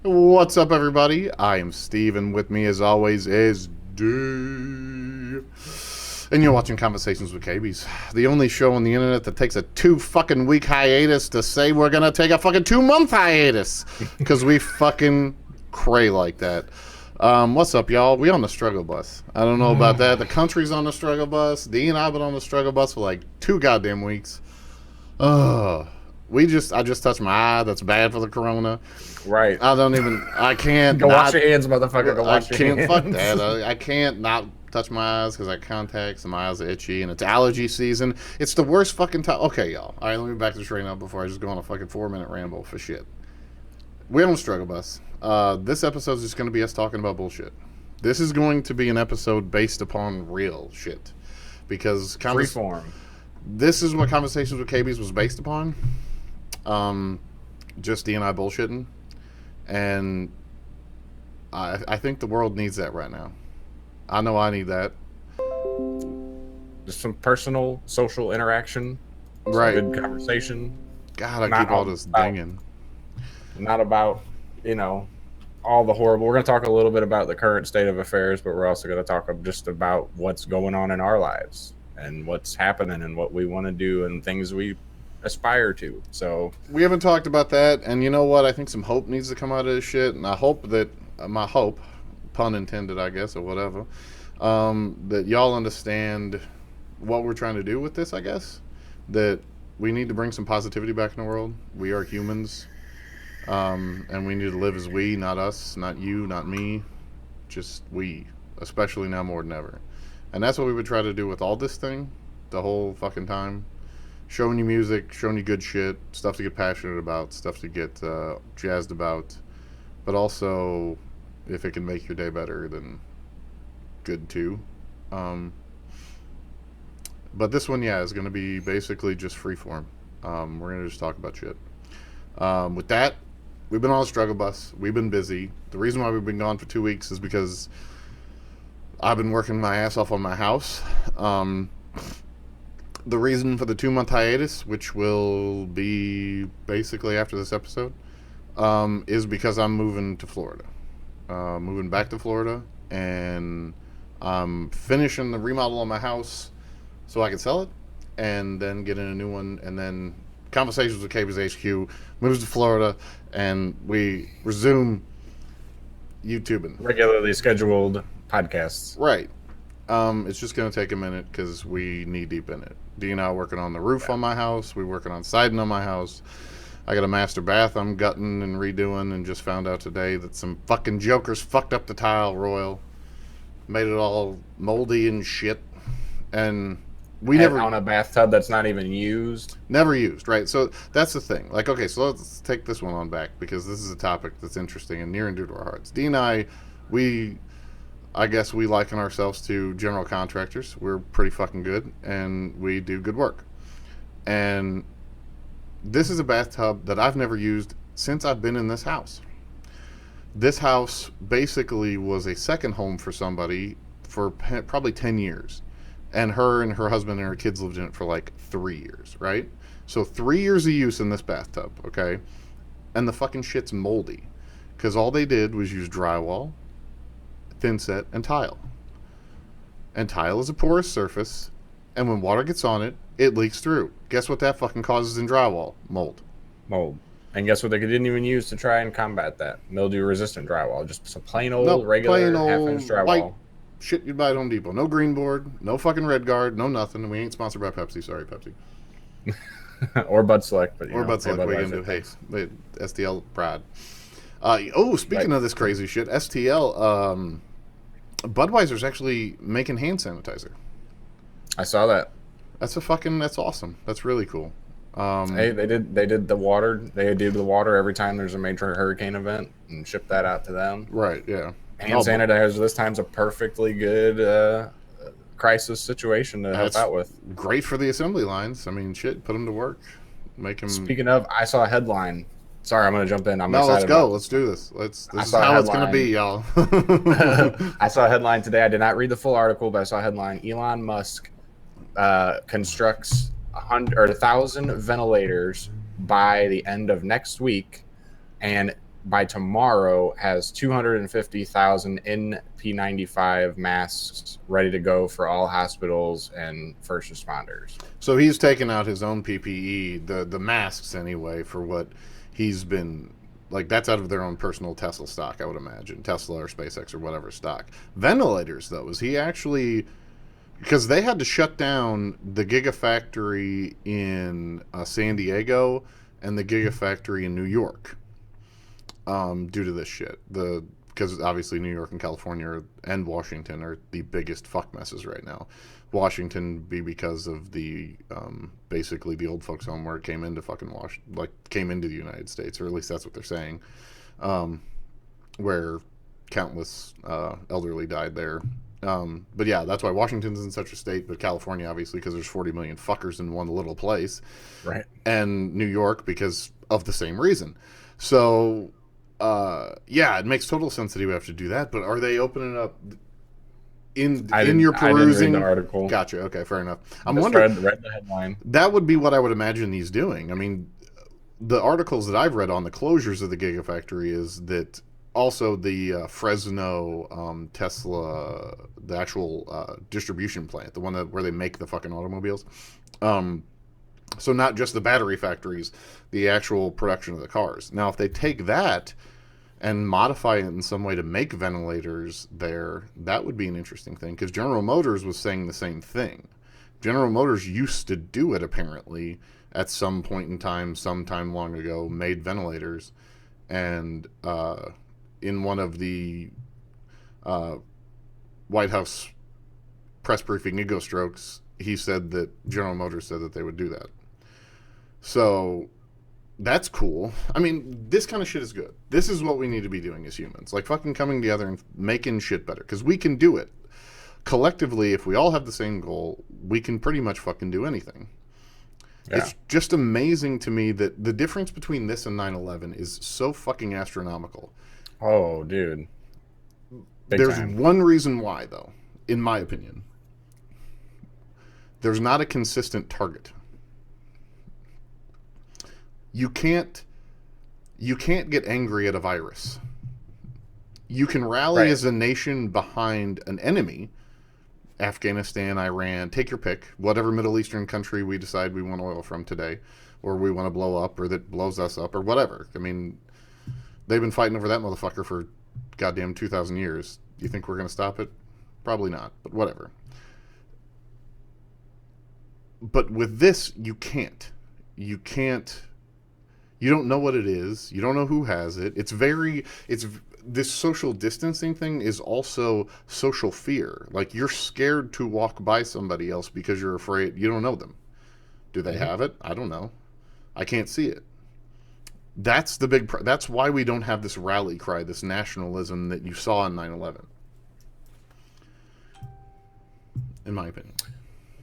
What's up, everybody? I am Steve, and with me, as always, is D. And you're watching Conversations with Cabys, the only show on the internet that takes a 2 fucking week hiatus to say we're gonna take a fucking 2 month hiatus because we fucking cray like that. What's up, y'all? We on the struggle bus. I don't know about that. The country's on the struggle bus. D and I've been on the struggle bus for like 2 goddamn weeks. I just touched my eye. That's bad for the corona. Right. I can't. Go wash your hands, motherfucker. Go wash your hands. Fuck that. I can't not touch my eyes because I have contacts and my eyes are itchy and it's allergy season. It's the worst fucking time. Okay, y'all. All right, let me back this train up before I just go on a fucking 4-minute ramble for shit. We're on the struggle bus. This episode is just going to be us talking about bullshit. This is going to be an episode based upon real shit. Because Freeform. This is what Conversations with Cabys was based upon. Just D and I bullshitting. And I think the world needs that right now. I know I need that. Just some personal, social interaction. Right. Good conversation. God, I keep all this dinging. Not about, all the horrible. We're going to talk a little bit about the current state of affairs, but we're also going to talk just about what's going on in our lives and what's happening and what we want to do and things we aspire to. So we haven't talked about that, and you know what? I think some hope needs to come out of this shit, and I hope that my hope, pun intended, I guess, or whatever, that y'all understand what we're trying to do with this. I guess that we need to bring some positivity back in the world. We are humans, and we need to live as we, not us, not you, not me, just we, especially now more than ever. And that's what we would try to do with all this thing, the whole fucking time. Showing you music, showing you good shit, stuff to get passionate about, stuff to get jazzed about. But also, if it can make your day better, then good too. But this one, is going to be basically just freeform. We're going to just talk about shit. With that, we've been on a struggle bus. We've been busy. The reason why we've been gone for 2 weeks is because I've been working my ass off on my house. The reason for the 2-month hiatus, which will be basically after this episode, is because I'm moving to Florida. Moving back to Florida, and I'm finishing the remodel on my house so I can sell it, and then get in a new one, and then Conversations with Cabys HQ moves to Florida, and we resume YouTubing. Regularly scheduled podcasts. Right. It's just going to take a minute because we knee deep in it. D and I are working on the roof on my house. We're working on siding on my house. I got a master bath I'm gutting and redoing, and just found out today that some fucking jokers fucked up the tile royal. Made it all moldy and shit. And we never... on a bathtub that's not even used. Never used, right? So that's the thing. Like, okay, so let's take this one on back because this is a topic that's interesting and near and dear to our hearts. D and I guess we liken ourselves to general contractors. We're pretty fucking good, and we do good work. And this is a bathtub that I've never used since I've been in this house. This house basically was a second home for somebody for probably 10 years. And her husband and her kids lived in it for like 3 years, right? So 3 years of use in this bathtub, okay? And the fucking shit's moldy. Because all they did was use drywall, thin set, and tile. And tile is a porous surface, and when water gets on it, it leaks through. Guess what that fucking causes in drywall? Mold. And guess what they didn't even use to try and combat that? Mildew resistant drywall. Just some plain old regular half-inch drywall. White shit you'd buy at Home Depot. No green board, no fucking red guard, no nothing. We ain't sponsored by Pepsi. Sorry, Pepsi. Or Bud Select. But Bud Select. What are you going to do? Hey, STL pride. Speaking of this crazy shit, STL, Budweiser's actually making hand sanitizer. I saw that. That's awesome. That's really cool. Hey, they did the water. They do the water every time there's a major hurricane event and ship that out to them. Right, yeah. Hand sanitizer this time's a perfectly good crisis situation to help out with. Great for the assembly lines. I mean, shit, put them to work. Make them... Speaking of, I saw a headline. Sorry, I'm going to jump in. Let's go. Let's do this. This is how it's going to be, y'all. I saw a headline today. I did not read the full article, but I saw a headline. Elon Musk constructs 1,000 ventilators by the end of next week, and by tomorrow has 250,000 NP95 masks ready to go for all hospitals and first responders. So he's taken out his own PPE, the masks anyway, for what he's been like. That's out of their own personal Tesla stock, I would imagine, Tesla or SpaceX or whatever stock. Ventilators, though, is he actually? Because they had to shut down the Gigafactory in San Diego and the Gigafactory in New York due to this shit. Because obviously New York and California and Washington are the biggest fuck messes right now. Washington be because of the basically the old folks home where it came into came into the United States, or at least that's what they're saying, where countless elderly died there. But yeah, that's why Washington's in such a state, but California obviously because there's 40 million fuckers in one little place, right? And New York because of the same reason. So yeah, it makes total sense that he would have to do that. But are they opening up in your perusing? I didn't read the article. Gotcha. Okay, fair enough. I'm wondering. Read the headline. That would be what I would imagine he's doing. I mean, the articles that I've read on the closures of the Gigafactory is that also the Fresno Tesla, the actual distribution plant, the one where they make the fucking automobiles. So not just the battery factories, the actual production of the cars. Now, if they take that and modify it in some way to make ventilators there, that would be an interesting thing, because General Motors was saying the same thing. General Motors used to do it, apparently, at some point in time, sometime long ago, made ventilators, and in one of the White House press briefing ego strokes, he said that General Motors said that they would do that. So that's cool. I mean, this kind of shit is good. This is what we need to be doing as humans. Like fucking coming together and making shit better. Because we can do it. Collectively, if we all have the same goal, we can pretty much fucking do anything. Yeah. It's just amazing to me that the difference between this and 9/11 is so fucking astronomical. Oh, dude. There's one reason why, though, in my opinion. There's not a consistent target. You can't get angry at a virus. You can rally as a nation behind an enemy, Afghanistan, Iran, take your pick, whatever Middle Eastern country we decide we want oil from today, or we want to blow up, or that blows us up, or whatever. I mean, they've been fighting over that motherfucker for goddamn 2,000 years. Do you think we're going to stop it? Probably not, but whatever. But with this, you can't. You don't know what it is. You don't know who has it. This social distancing thing is also social fear. Like, you're scared to walk by somebody else because you're afraid you don't know them. Do they have it? I don't know. I can't see it. That's the big. That's why we don't have this rally cry, this nationalism that you saw in 9/11. In my opinion.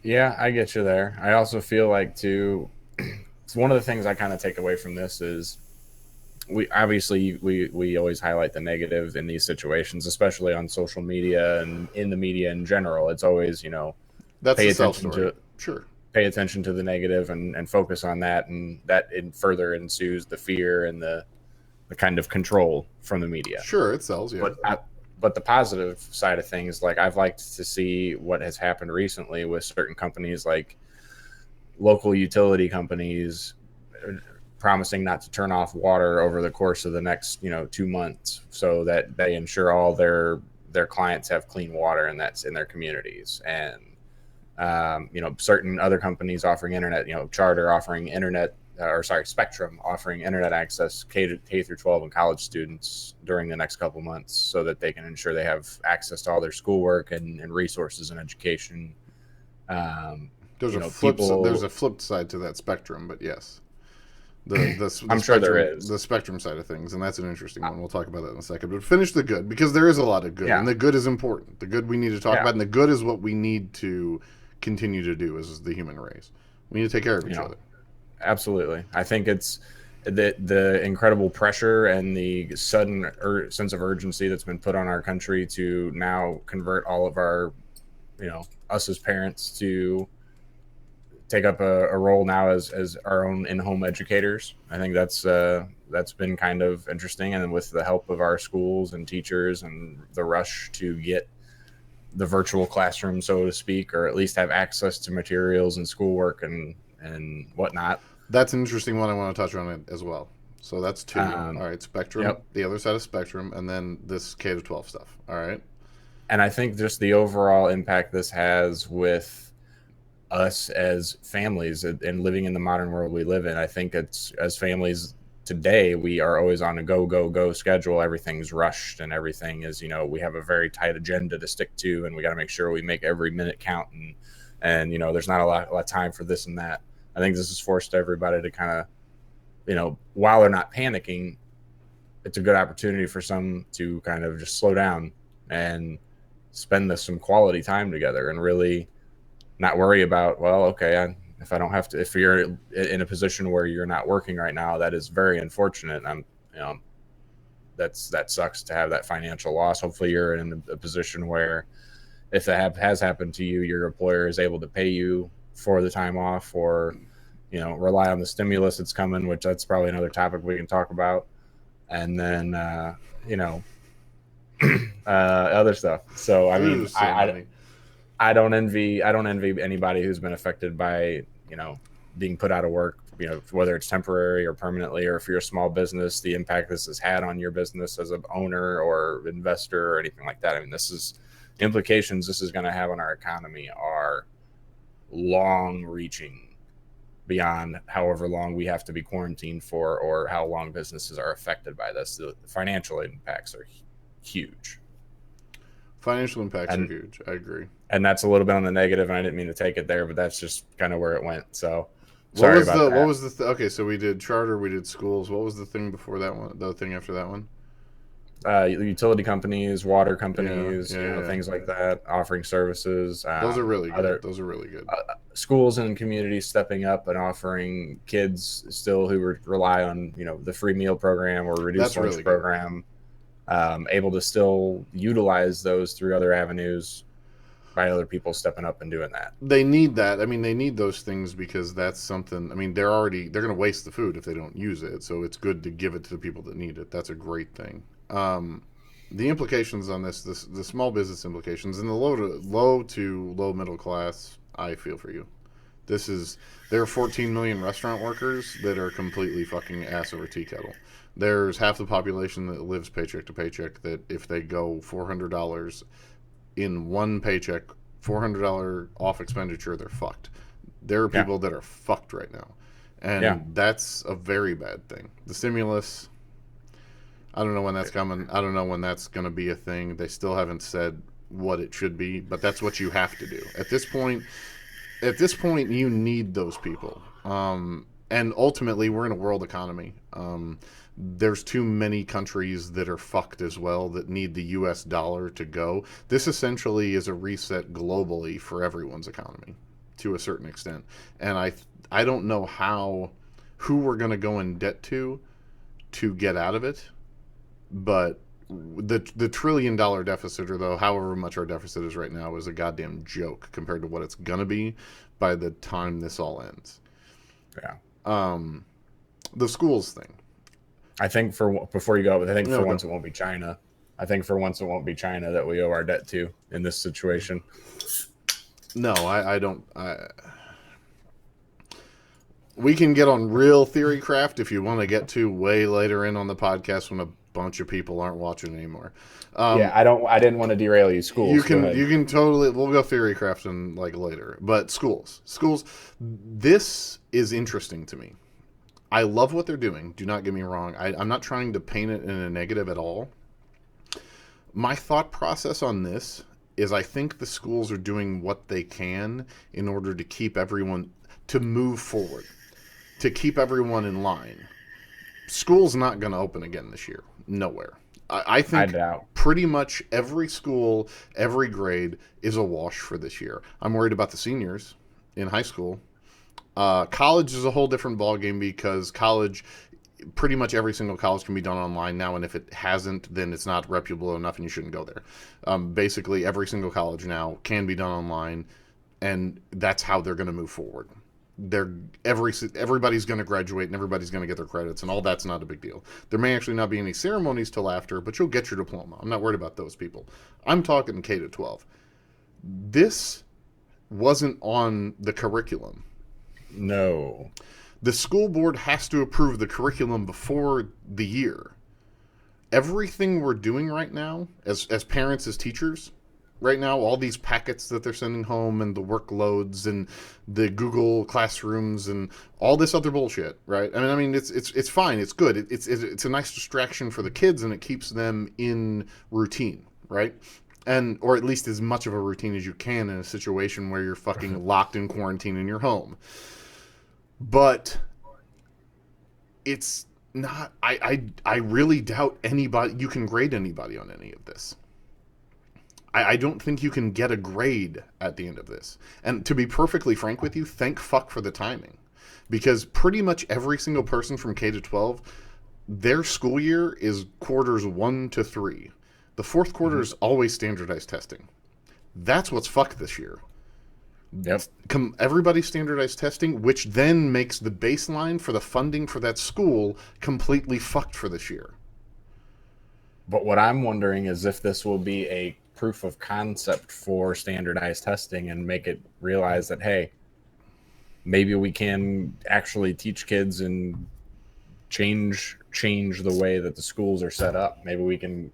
Yeah, I get you there. I also feel like too. It's one of the things I kind of take away from this is we always highlight the negative in these situations, especially on social media and in the media in general. It's always, that's pay attention to sure. Pay attention to the negative and focus on that, and that further ensues the fear and the kind of control from the media. Sure, it sells, yeah. But the positive side of things, like I've liked to see what has happened recently with certain companies, like local utility companies promising not to turn off water over the course of the next 2 months, so that they ensure all their clients have clean water, and that's in their communities. And certain other companies offering internet, Charter offering internet, Spectrum offering internet access K through 12 and college students during the next couple months, so that they can ensure they have access to all their schoolwork and resources and education. There's a flip side to that spectrum, but yes. I'm sure there is. The spectrum side of things, and that's an interesting one. We'll talk about that in a second. But finish the good, because there is a lot of good, and the good is important. The good we need to talk about, and the good is what we need to continue to do as the human race. We need to take care of each other. Absolutely. I think it's the incredible pressure and the sudden sense of urgency that's been put on our country to now convert all of our, us as parents to take up a role now as our own in-home educators. I think that's that's been kind of interesting. And with the help of our schools and teachers and the rush to get the virtual classroom, so to speak, or at least have access to materials and schoolwork and whatnot. That's an interesting one. I want to touch on it as well. So that's two. All right, Spectrum, Yep. the other side of Spectrum, and then this K to 12 stuff. All right. And I think just the overall impact this has with us as families and living in the modern world we live in. I think it's, as families today, we are always on a go schedule. Everything's rushed and everything is, we have a very tight agenda to stick to, and we got to make sure we make every minute count. And there's not a lot of time for this and that. I think this has forced everybody to kind of, while they're not panicking, it's a good opportunity for some to kind of just slow down and spend some quality time together and really not worry about, well, okay, if you're in a position where you're not working right now, that is very unfortunate. That sucks to have that financial loss. Hopefully you're in a position where if that has happened to you, your employer is able to pay you for the time off, or rely on the stimulus that's coming, which that's probably another topic we can talk about. And then other stuff. So I mean, I don't envy anybody who's been affected by being put out of work, whether it's temporary or permanently, or if you're a small business, the impact this has had on your business as an owner or investor or anything like that. I mean, implications this is going to have on our economy are long reaching, beyond however long we have to be quarantined for, or how long businesses are affected by this. The financial impacts are huge. Financial impacts are huge. I agree. And that's a little bit on the negative, and I didn't mean to take it there, but that's just kind of where it went. So sorry about that. What was the okay, so we did charter, we did schools. What was the thing before that one? The thing after that one? Utility companies, water companies, things like that, offering services. Those are really good. Those are really good. Schools and communities stepping up and offering kids still who rely on the free meal program or reduced lunch program, able to still utilize those through other avenues by other people stepping up and doing that. They need that. I mean, they need those things because that's something. I mean, they're going to waste the food if they don't use it. So it's good to give it to the people that need it. That's a great thing. The implications on the small business implications, and the low to low middle class, I feel for you. There are 14 million restaurant workers that are completely fucking ass over tea kettle. There's half the population that lives paycheck to paycheck that if they go $400 in one paycheck, $400 off expenditure, they're fucked. There are people that are fucked right now. And that's a very bad thing. The stimulus, I don't know when that's coming. I don't know when that's going to be a thing. They still haven't said what it should be, but that's what you have to do. At this point, you need those people. And ultimately, we're in a world economy. There's too many countries that are fucked as well that need the U.S. dollar to go. This essentially is a reset globally for everyone's economy to a certain extent. And I don't know who we're going to go in debt to get out of it. But the $1 trillion deficit, or though however much our deficit is right now, is a goddamn joke compared to what it's gonna be by the time this all ends. Yeah. The schools thing. I think before you go, I think for once it won't be China. I think for once it won't be China that we owe our debt to in this situation. No, I don't. We can get on real theory craft if you want to get to way later in on the podcast when a bunch of people aren't watching anymore. I didn't want to derail you. Schools. You can totally. We'll go theory crafting later. But schools. This is interesting to me. I love what they're doing. Do not get me wrong. I'm not trying to paint it in a negative at all. My thought process on this is I think the schools are doing what they can in order to keep everyone to move forward, to keep everyone in line. School's not going to open again this year. Nowhere. I think pretty much every school, every grade is a wash for this year. I'm worried about the seniors in high school. College is a whole different ballgame because pretty much every single college can be done online now, and if it hasn't, then it's not reputable enough and you shouldn't go there. Basically, every single college now can be done online, and that's how they're going to move forward. they're everybody's going to graduate and everybody's going to get their credits, and all that's not a big deal. There may actually not be any ceremonies till after, but you'll get your diploma. I'm not worried about those people. I'm talking K to 12. This wasn't on the curriculum. No. The school board has to approve the curriculum before the year. Everything we're doing right now, as parents, as teachers, right now, all these packets that they're sending home and the workloads and the Google classrooms and all this other bullshit, right? I mean, it's fine, it's good, it's a nice distraction for the kids, and it keeps them in routine, right? And or at least as much of a routine as you can in a situation where you're fucking locked in quarantine in your home. But it's not. I really doubt anybody. You can grade anybody on any of this. I don't think you can get a grade at the end of this. And to be perfectly frank with you, thank fuck for the timing, because pretty much every single person from K to 12, their school year is quarters 1 to 3. The fourth quarter is always standardized testing. That's what's fucked this year. Yep. Everybody standardized testing, which then makes the baseline for the funding for that school completely fucked for this year. But what I'm wondering is if this will be a proof of concept for standardized testing and make it realize that, hey, maybe we can actually teach kids and change the way that the schools are set up. Maybe we can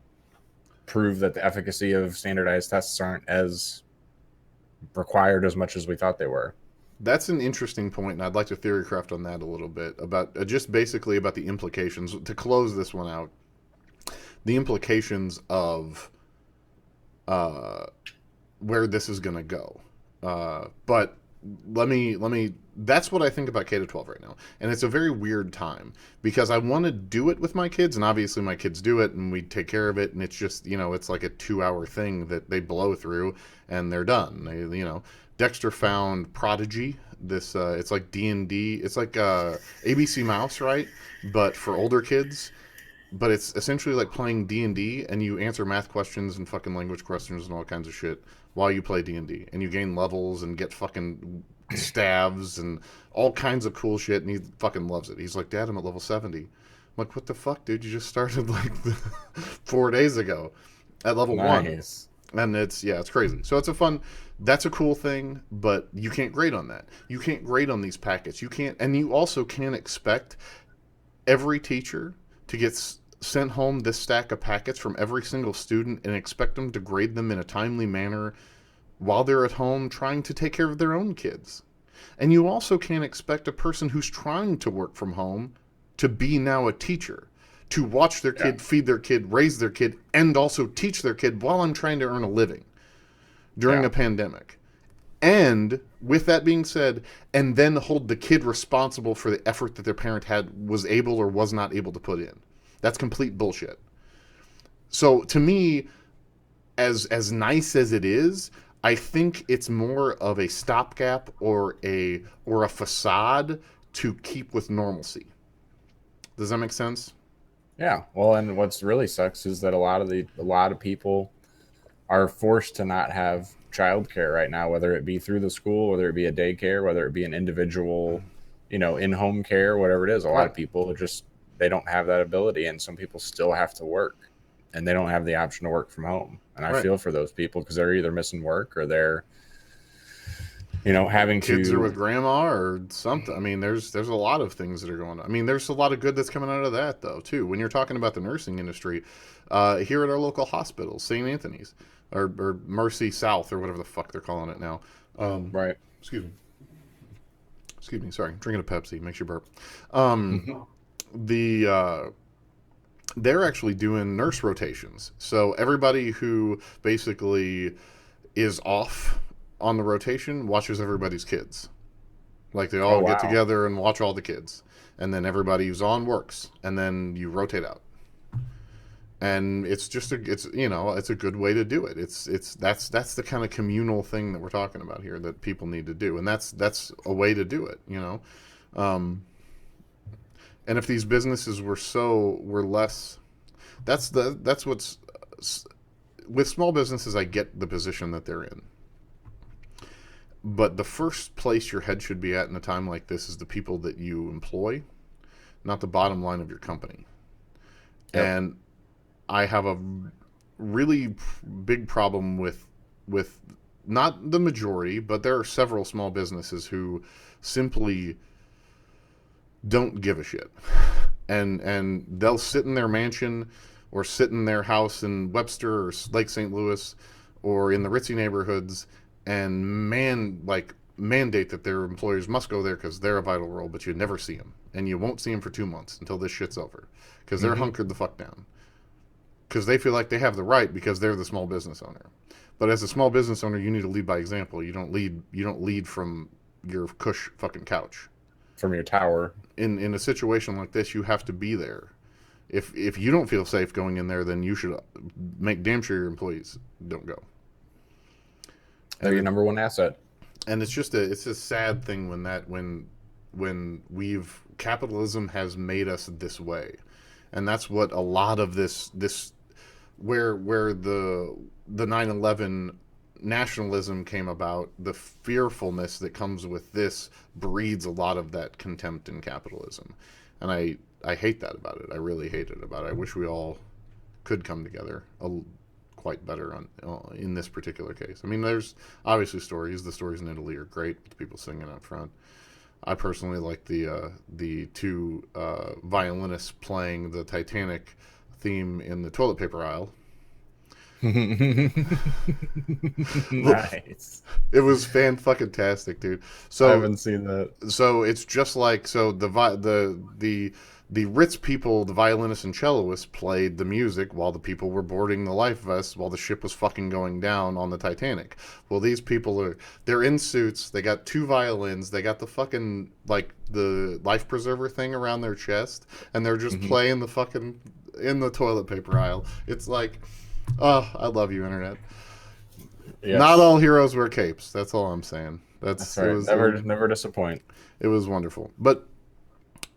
prove that the efficacy of standardized tests aren't as required as much as we thought they were. That's an interesting point, and I'd like to theory craft on that a little bit about just basically about the implications to close this one out. The implications of where this is going to go. But let me. That's what I think about K to 12 right now, and it's a very weird time because I want to do it with my kids, and obviously my kids do it, and we take care of it, and it's just it's like a 2-hour thing that they blow through, and they're done. Dexter found Prodigy. This it's like D&D. It's like ABC Mouse, right? But for older kids. But it's essentially like playing D&D, and you answer math questions and fucking language questions and all kinds of shit while you play D&D, and you gain levels and get fucking staves and all kinds of cool shit, and he fucking loves it. He's like, Dad, I'm at level 70. I'm like, what the fuck, dude? You just started like 4 days ago at level 1. And it's crazy. So that's a cool thing, but you can't grade on that. You can't grade on these packets. You can't, and you also can't expect every teacher to get sent home this stack of packets from every single student and expect them to grade them in a timely manner while they're at home trying to take care of their own kids. And you also can't expect a person who's trying to work from home to be now a teacher, to watch their kid, feed their kid, raise their kid, and also teach their kid while I'm trying to earn a living during a pandemic. And with that being said, and then hold the kid responsible for the effort that their parent was able or was not able to put in. That's complete bullshit. So to me, as nice as it is, I think it's more of a stopgap or a facade to keep with normalcy. Does that make sense? Yeah. Well, and what's really sucks is that a lot of people are forced to not have childcare right now, whether it be through the school, whether it be a daycare, whether it be an individual, in-home care, whatever it is. A lot of people they don't have that ability, and some people still have to work, and they don't have the option to work from home. And I feel for those people because they're either missing work or they're, having kids are with grandma or something. I mean, there's a lot of things that are going on. I mean, there's a lot of good that's coming out of that though too. When you're talking about the nursing industry, here at our local hospital, St. Anthony's or Mercy South or whatever the fuck they're calling it now. Right. Excuse me. Sorry, drinking a Pepsi makes you burp. They're actually doing nurse rotations. So everybody who basically is off on the rotation watches everybody's kids. Like they all get together and watch all the kids. And then everybody who's on works. And then you rotate out. And it's just it's a good way to do it. That's the kind of communal thing that we're talking about here that people need to do. And that's a way to do it, And if these businesses were less, that's what's with small businesses. I get the position that they're in. But the first place your head should be at in a time like this is the people that you employ, not the bottom line of your company. Yep. And I have a really big problem with not the majority, but there are several small businesses who simply don't give a shit. And they'll sit in their mansion or sit in their house in Webster or Lake St. Louis or in the ritzy neighborhoods and mandate that their employers must go there because they're a vital role, but you never see them. And you won't see them for 2 months until this shit's over because they're hunkered the fuck down. Because they feel like they have the right because they're the small business owner. But as a small business owner, you need to lead by example. You don't lead from your cush fucking couch. From your tower. In a situation like this, you have to be there. If you don't feel safe going in there, then you should make damn sure your employees don't go. They're your number one asset. And it's a sad thing when capitalism has made us this way. And that's what a lot of this where the 9/11 nationalism came about, the fearfulness that comes with this breeds a lot of that contempt in capitalism. And I hate that about it. I really hate it about it. I wish we all could come together quite better in this particular case. I mean, there's obviously stories. The stories in Italy are great with the people singing up front. I personally like the two violinists playing the Titanic theme in the toilet paper aisle. Nice. It was fan-fucking-tastic, dude. So I haven't seen that. So it's just like the Ritz people, the violinists and cellists, played the music while the people were boarding the life vests while the ship was fucking going down on the Titanic. Well, these people they're in suits. They got two violins. They got the fucking like the life preserver thing around their chest, and they're just playing the fucking in the toilet paper aisle. It's like, oh, I love you, internet. Yes. Not all heroes wear capes. That's all I'm saying. That's right. Never disappoint. It was wonderful. But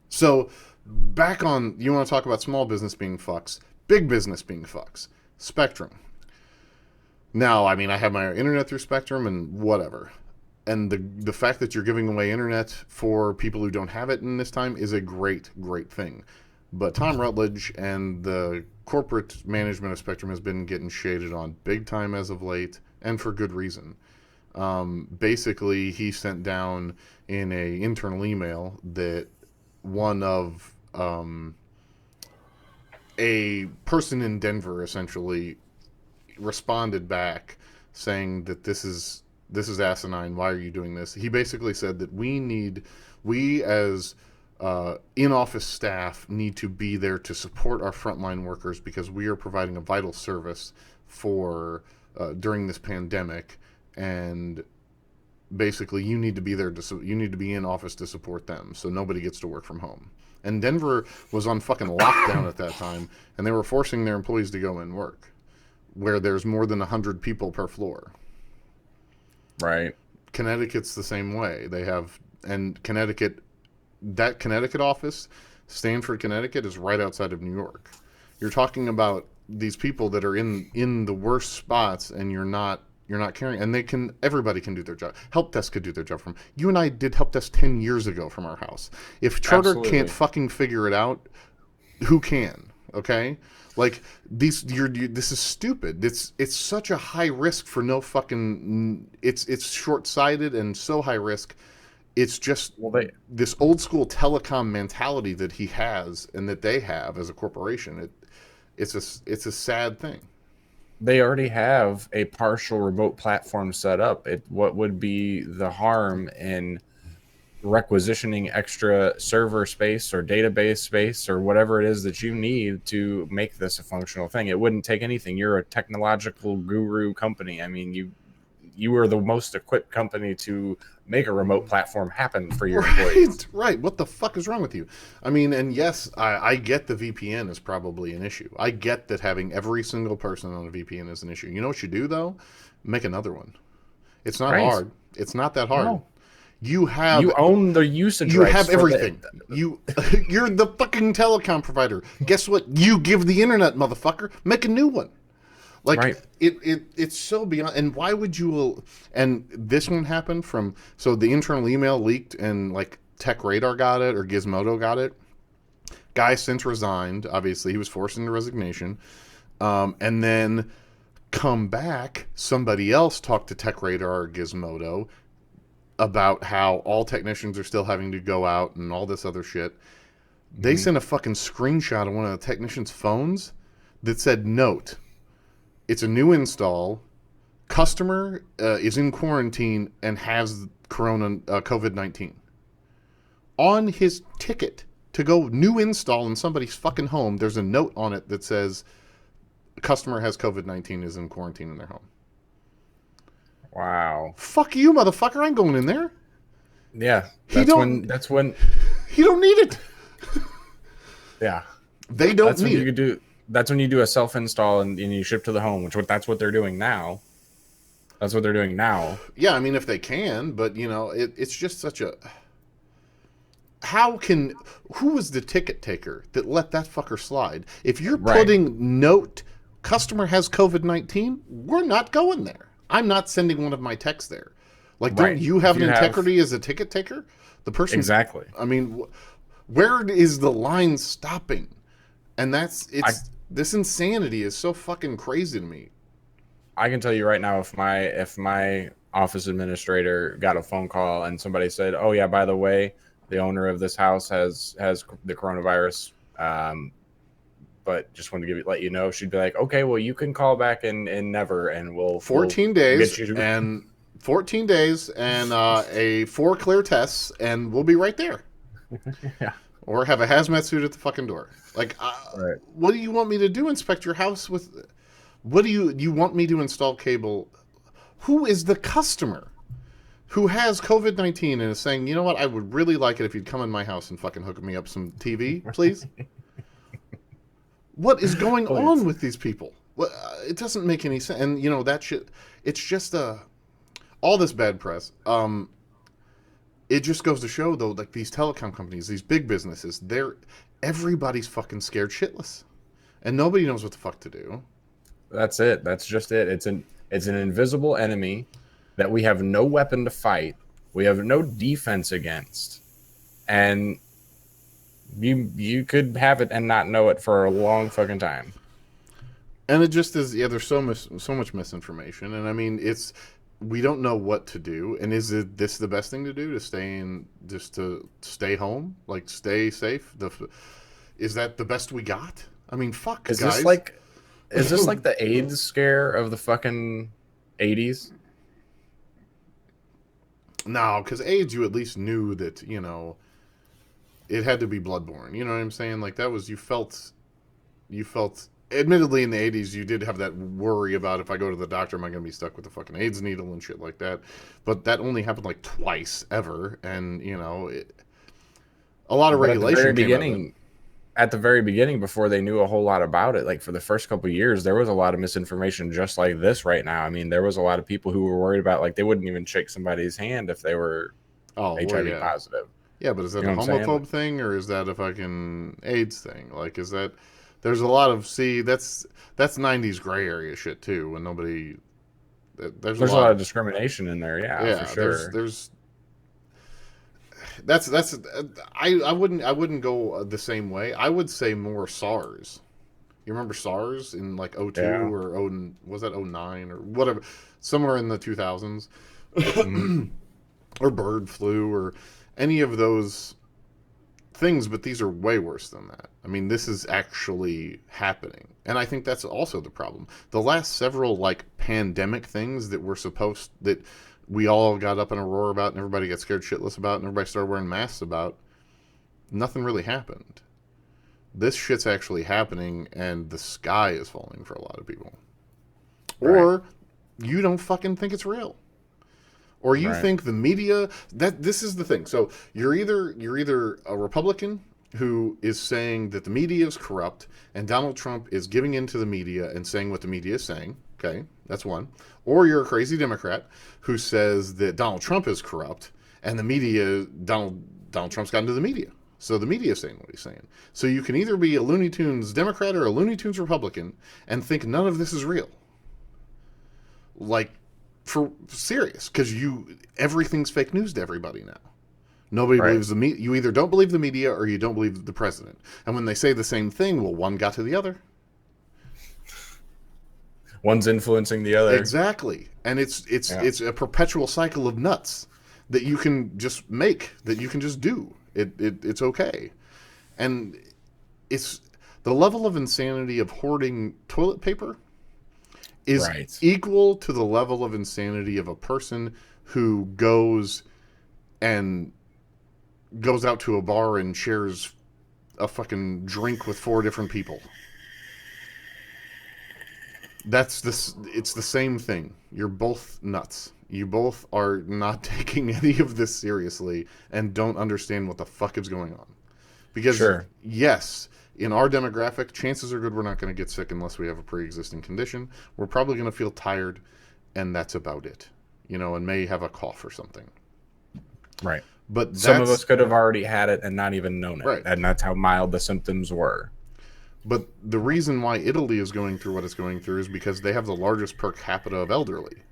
so back on, you want to talk about small business being fucks, big business being fucks. Spectrum. Now, I mean, I have my internet through Spectrum and whatever. And the fact that you're giving away internet for people who don't have it in this time is a great, great thing. But Tom Rutledge and the corporate management of Spectrum has been getting shaded on big time as of late, and for good reason. Basically, he sent down in a internal email that one of a person in Denver essentially responded back saying that this is asinine. Why are you doing this? He basically said that we as in-office staff need to be there to support our frontline workers because we are providing a vital service for during this pandemic, and basically you need to be there you need to be in office to support them, so nobody gets to work from home. And Denver was on fucking lockdown at that time, and they were forcing their employees to go and work where there's more than 100 people per floor. Right. Connecticut's the same way. They have, and Connecticut office, Stamford, Connecticut, is right outside of New York. You're talking about these people that are in the worst spots, and you're not caring. And everybody can do their job. Help desk could do their job from. You and I did help desk 10 years ago from our house. If Charter can't fucking figure it out, who can? Okay? Like this is stupid. It's such a high risk for no fucking. It's short-sighted and so high risk. It's just this old school telecom mentality that he has and that they have as a corporation. It's a sad thing. They already have a partial remote platform set up. What would be the harm in requisitioning extra server space or database space or whatever it is that you need to make this a functional thing? It wouldn't take anything. You're a technological guru company. I mean, you are the most equipped company to make a remote platform happen for your employees. Right. What the fuck is wrong with you? I mean, and yes, I get the VPN is probably an issue. I get that having every single person on a VPN is an issue. You know what you do, though? Make another one. It's not hard. It's not that hard. No. You own the usage you rights. You have everything. You're the fucking telecom provider. Guess what? You give the internet, motherfucker. Make a new one. Like Right. it's so beyond. And why would you? And this one happened from so the internal email leaked and like Tech Radar got it or Gizmodo got it. Guy since resigned. Obviously, he was forced into resignation. And then come back, somebody else talked to Tech Radar or Gizmodo about how all technicians are still having to go out and all this other shit. They sent a fucking screenshot of one of the technicians' phones that said, "Note, it's a new install. Customer is in quarantine and has COVID-19." On his ticket to go new install in somebody's fucking home, there's a note on it that says, "Customer has COVID-19, is in quarantine in their home." Wow. Fuck you, motherfucker! I ain't going in there. Yeah. He don't. That's when. He don't need it. Yeah. They don't That's when need you it. could do. That's when you do a self-install and you ship to the home, that's what they're doing now. That's what they're doing now. Yeah, I mean, if they can, but you know, it's just such a. How can who was the ticket taker that let that fucker slide? If you're Right. putting note customer has COVID-19, we're not going there. I'm not sending one of my techs there. Like, don't Right. you have If an you have- integrity as a ticket taker? The person Exactly. I mean, where is the line stopping? And this insanity is so fucking crazy to me. I can tell you right now, if my office administrator got a phone call and somebody said, "Oh yeah, by the way, the owner of this house has the coronavirus," but just wanted to let you know, she'd be like, "Okay, well, you can call back and never, and we'll 14 we'll days get you." and 14 days and a 4 clear tests, and we'll be right there. Yeah. Or have a hazmat suit at the fucking door. Like, Right. what do you want me to do? Inspect your house with? What do you want me to install cable? Who is the customer who has COVID-19 and is saying, you know what, I would really like it if you'd come in my house and fucking hook me up some TV, please? What is going on with these people? What, it doesn't make any sense. And you know that shit. It's just all this bad press. It just goes to show, though, like these telecom companies, these big businesses, everybody's fucking scared shitless, and nobody knows what the fuck to do. That's it. That's just it. It's an invisible enemy that we have no weapon to fight. We have no defense against, and you could have it and not know it for a long fucking time. And it just is. Yeah, there's so much misinformation, and I mean, we don't know what to do. And is this the best thing to do, to stay home, like stay safe? Is that the best we got? I mean, fuck, Is guys. this like the AIDS scare of the fucking 80s? No, because AIDS, you at least knew that, you know, it had to be bloodborne. You know what I'm saying? Like, that was, you felt, admittedly in the 80s, you did have that worry about, if I go to the doctor, am I going to be stuck with the fucking AIDS needle and shit like that? But that only happened like twice ever. And, you know, a lot of regulation came out of it. At the very beginning, before they knew a whole lot about it, like for the first couple of years, there was a lot of misinformation just like this right now. I mean, there was a lot of people who were worried about, like, they wouldn't even shake somebody's hand if they were HIV positive. Yeah, but is that You a know what I'm saying? homophobe thing, or is that a fucking AIDS thing? Like, is that... There's a lot of... See, that's 90s gray area shit, too, when nobody... There's a lot of discrimination in there, yeah, for sure. There's I wouldn't go the same way. I would say more SARS. You remember SARS in like 02 or was that 09 or whatever, somewhere in the 2000s, or bird flu or any of those things, but these are way worse than that. I mean, this is actually happening, and I think that's also the problem. The last several like pandemic things that we all got up in a roar about and everybody got scared shitless about and everybody started wearing masks about, nothing really happened. This shit's actually happening and the sky is falling for a lot of people. Right. Or you don't fucking think it's real. Or you think the media, this is the thing. So you're either a Republican who is saying that the media is corrupt and Donald Trump is giving in to the media and saying what the media is saying. Okay, that's one. Or you're a crazy Democrat who says that Donald Trump is corrupt and the media, Donald Trump's gotten to the media. So the media is saying what he's saying. So you can either be a Looney Tunes Democrat or a Looney Tunes Republican and think none of this is real. like for serious, because everything's fake news to everybody now. Nobody Right. believes the media. You either don't believe the media or you don't believe the president. And when they say the same thing, well, one got to the other. One's influencing the other. Exactly. And it's Yeah. it's a perpetual cycle of nuts that you can just make, that you can just do. It's okay. And it's the level of insanity of hoarding toilet paper is Right. equal to the level of insanity of a person who and goes out to a bar and shares a fucking drink with 4 different people. It's the same thing. You're both nuts. You both are not taking any of this seriously and don't understand what the fuck is going on. Because Sure. yes, in our demographic, chances are good we're not going to get sick unless we have a pre-existing condition. We're probably going to feel tired, and that's about it. And may have a cough or something. Right. But Some of us could have already had it and not even known it. Right. And that's how mild the symptoms were. But the reason why Italy is going through what it's going through is because they have the largest per capita of elderly.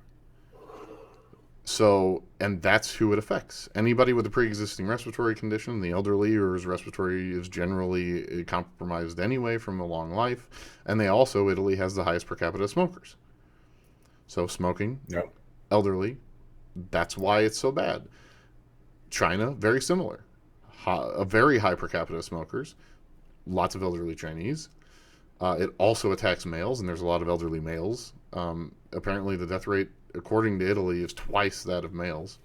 So, and that's who it affects. Anybody with a pre-existing respiratory condition, the elderly, or whose respiratory is generally compromised anyway from a long life. And Italy has the highest per capita smokers. So smoking, Yep. elderly, that's why it's so bad. China, very similar. A very high per capita smokers, lots of elderly Chinese. It also attacks males, and there's a lot of elderly males. Apparently, the death rate, according to Italy, is twice that of males.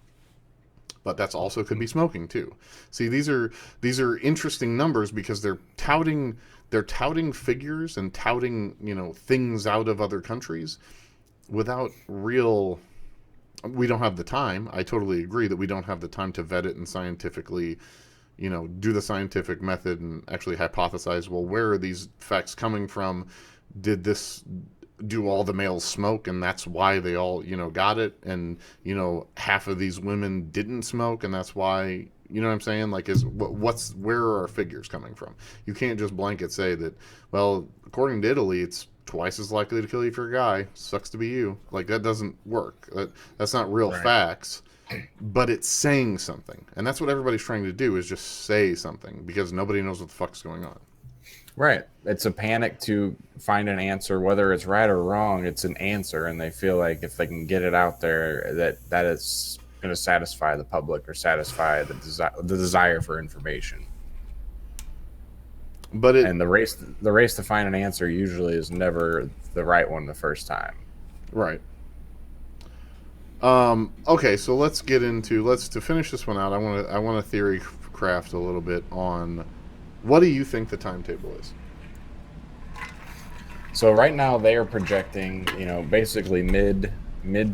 But that's also could be smoking too. See, these are interesting numbers because they're touting figures and touting things out of other countries without real. We don't have the time. I totally agree that we don't have the time to vet it and scientifically do the scientific method and actually hypothesize, well, where are these facts coming from? Do all the males smoke and that's why they all, got it? And, half of these women didn't smoke and that's why, you know what I'm saying? Like, where are our figures coming from? You can't just blanket say that, well, according to Italy, it's twice as likely to kill you if you're a guy. Sucks to be you. Like, that doesn't work. That's not real facts. But it's saying something, and that's what everybody's trying to do, is just say something, because nobody knows what the fuck's going on. Right. It's a panic to find an answer, whether it's right or wrong. It's an answer, and they feel like if they can get it out there, that is going to satisfy the public or satisfy the desire for information. And the race to find an answer usually is never the right one the first time. Right. Okay, so let's to finish this one out. I want to theory craft a little bit on what do you think the timetable is? So right now they are projecting, basically mid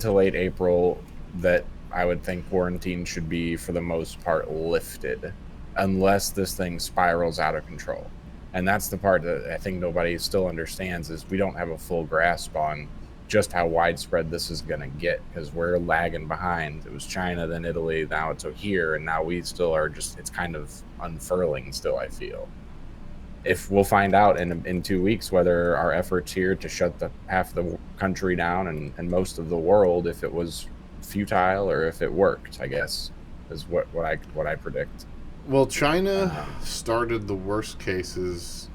to late April that I would think quarantine should be for the most part lifted, unless this thing spirals out of control. And that's the part that I think nobody still understands, is we don't have a full grasp on just how widespread this is going to get, because we're lagging behind. It was China, then Italy, now it's here, and now we still are it's kind of unfurling still, I feel. If we'll find out in 2 weeks whether our efforts here to shut half the country down and most of the world, if it was futile or if it worked, I guess, is what I predict. Well, China started the worst cases.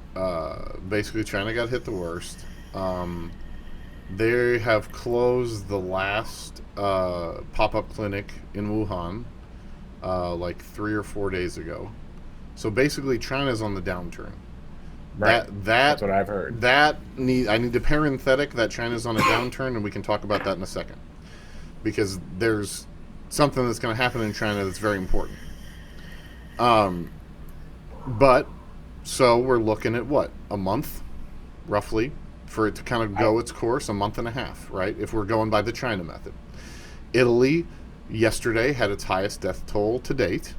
Basically, China got hit the worst. They have closed the last pop-up clinic in Wuhan like 3 or 4 days ago. So basically, China's on the downturn. Right. That's what I've heard. I need to parenthetic that China's on a downturn, and we can talk about that in a second, because there's something that's going to happen in China that's very important. But so we're looking at what, a month, roughly, for it to kind of go its course, a month and a half, right? If we're going by the China method. Italy yesterday had its highest death toll to date,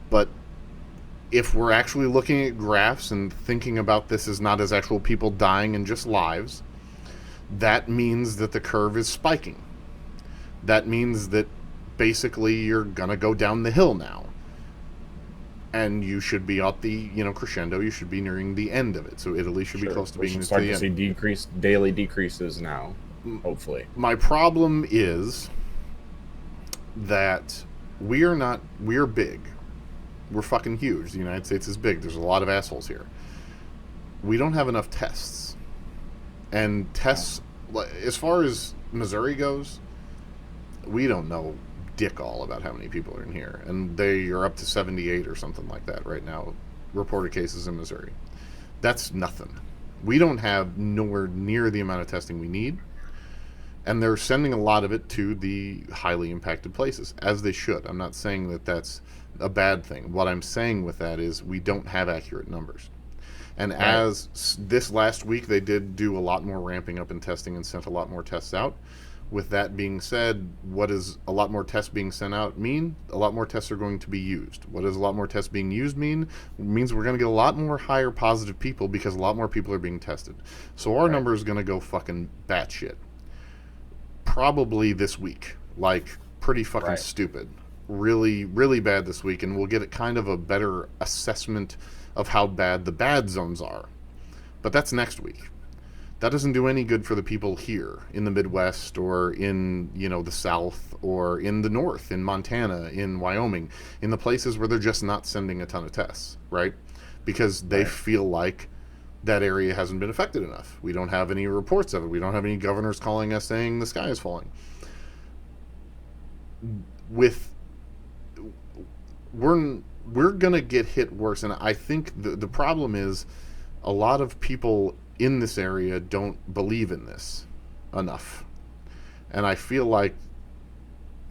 but if we're actually looking at graphs and thinking about this as not as actual people dying and just lives, that means that the curve is spiking. That means that basically you're gonna go down the hill now, and you should be at the crescendo. You should be nearing the end of it. So Italy should be close to being start to the to end. see daily decreases now. hopefully. My problem is that we're big. We're fucking huge. The United States is big. There's a lot of assholes here. We don't have enough tests. And tests, as far as Missouri goes, we don't know dick all about how many people are in here. And they are up to 78 or something like that right now, reported cases in Missouri. That's nothing. We don't have nowhere near the amount of testing we need. And they're sending a lot of it to the highly impacted places, as they should. I'm not saying that that's a bad thing. What I'm saying with that is we don't have accurate numbers. And Right. as this last week, they did do a lot more ramping up in testing and sent a lot more tests out. With that being said, what does a lot more tests being sent out mean? A lot more tests are going to be used. What does a lot more tests being used mean? It means we're going to get a lot more higher positive people because a lot more people are being tested. So our Right. number is going to go fucking batshit. Probably this week. Like, pretty fucking Right. stupid. Really, really bad this week. And we'll get kind of a better assessment of how bad the bad zones are. But that's next week. That doesn't do any good for the people here in the Midwest or in, the South or in the North, in Montana, in Wyoming, in the places where they're just not sending a ton of tests, right? Because they Right. feel like that area hasn't been affected enough. We don't have any reports of it. We don't have any governors calling us saying the sky is falling. With we're gonna get hit worse, and I think the problem is a lot of people in this area don't believe in this enough, and I feel like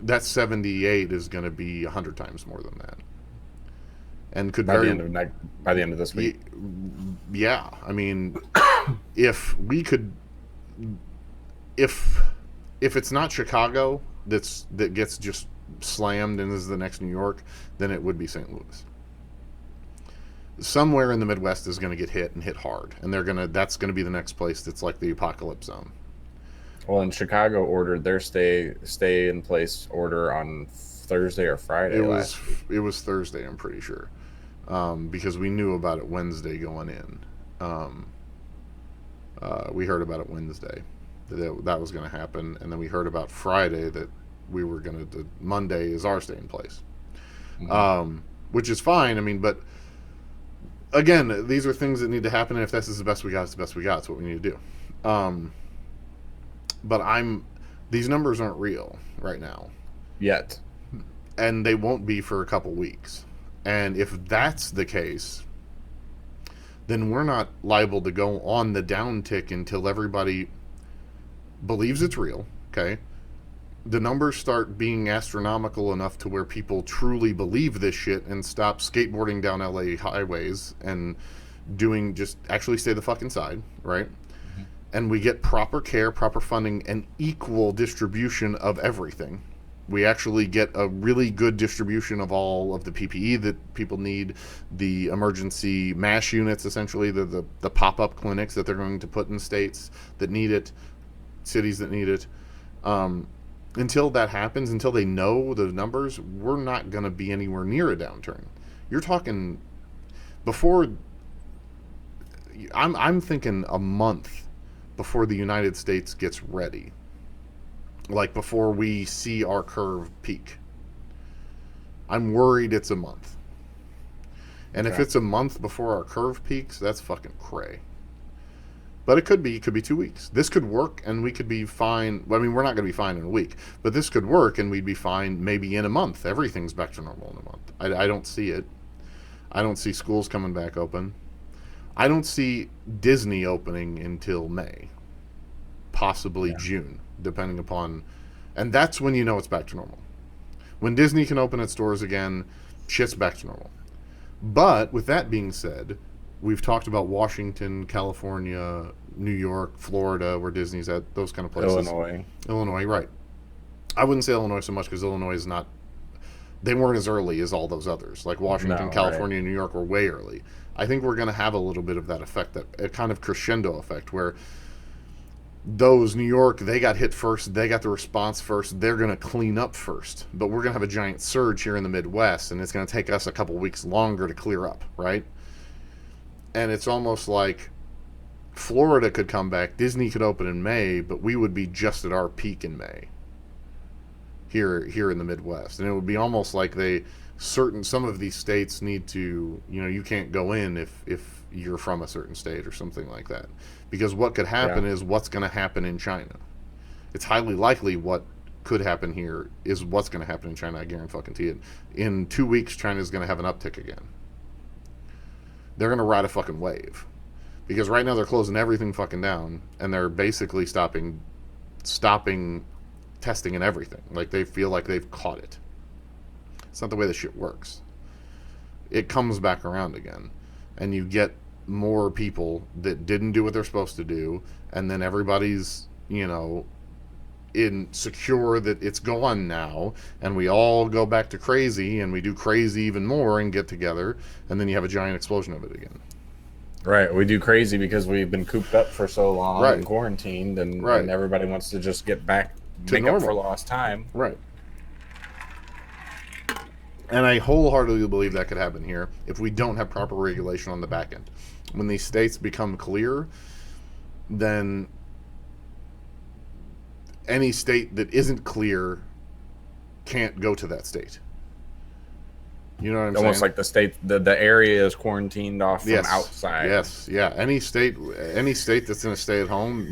that 78 is going to be 100 times more than that, and could By the very end of by the end of this week. yeah. I mean, if we could, if it's not Chicago that gets just slammed and is the next New York, then it would be St. Louis. Somewhere in the Midwest is going to get hit and hit hard, and that's going to be the next place that's like the apocalypse zone. Well, in Chicago ordered their stay in place order on Thursday or Friday last week. It was Thursday, I'm pretty sure, because we knew about it Wednesday going in. We heard about it Wednesday that was going to happen, and then we heard about Friday that we were going to. Monday is our stay in place, which is fine. I mean, but again, these are things that need to happen, and if this is the best we got, it's the best we got. It's what we need to do. But these numbers aren't real right now, Yet. and they won't be for a couple weeks. And if that's the case, then we're not liable to go on the downtick until everybody believes it's real. Okay, the numbers start being astronomical enough to where people truly believe this shit and stop skateboarding down LA highways and just actually stay the fuck inside, right? Mm-hmm. And we get proper care, proper funding, and equal distribution of everything. We actually get a really good distribution of all of the PPE that people need, the emergency MASH units, essentially, the pop-up clinics that they're going to put in states that need it, cities that need it. Until that happens, until they know the numbers, we're not going to be anywhere near a downturn. You're talking before. I'm thinking a month before the United States gets ready, like before we see our curve peak. I'm worried it's a month, and if it's a month before our curve peaks, that's fucking cray. But it could be 2 weeks. This could work, and we could be fine. I mean, we're not going to be fine in a week, but this could work, and we'd be fine maybe in a month. Everything's back to normal in a month. I don't see it. I don't see schools coming back open. I don't see Disney opening until May, possibly June, depending upon. And that's when you know it's back to normal. When Disney can open its doors again, shit's back to normal. But with that being said, we've talked about Washington, California, New York, Florida, where Disney's at, those kind of places. Illinois, right. I wouldn't say Illinois so much because Illinois is not... They weren't as early as all those others. Like Washington, California, and New York were way early. I think we're going to have a little bit of that effect, that a kind of crescendo effect, where those New York, they got hit first, they got the response first, they're going to clean up first. But we're going to have a giant surge here in the Midwest, and it's going to take us a couple weeks longer to clear up, right? And it's almost like Florida could come back, Disney could open in May, but we would be just at our peak in May here in the Midwest, and it would be almost like some of these states need to, you can't go in if you're from a certain state or something like that, because what could happen is what's going to happen in China. It's highly likely what could happen here is what's going to happen in China. I guarantee it. In 2 weeks, China's going to have an uptick again. They're going to ride a fucking wave, because right now they're closing everything fucking down, and they're basically stopping testing and everything. Like, they feel like they've caught it. It's not the way this shit works. It comes back around again, and you get more people that didn't do what they're supposed to do, and then everybody's, insecure that it's gone now, and we all go back to crazy, and we do crazy even more and get together, and then you have a giant explosion of it again. Right, we do crazy because we've been cooped up for so long and quarantined, and everybody wants to just get back to make normal. Up for lost time. Right. And I wholeheartedly believe that could happen here if we don't have proper regulation on the back end. When these states become clear, then any state that isn't clear can't go to that state. You know what I'm saying? Almost like the state, the area is quarantined off from outside. Yes, yeah. Any state that's in a stay at home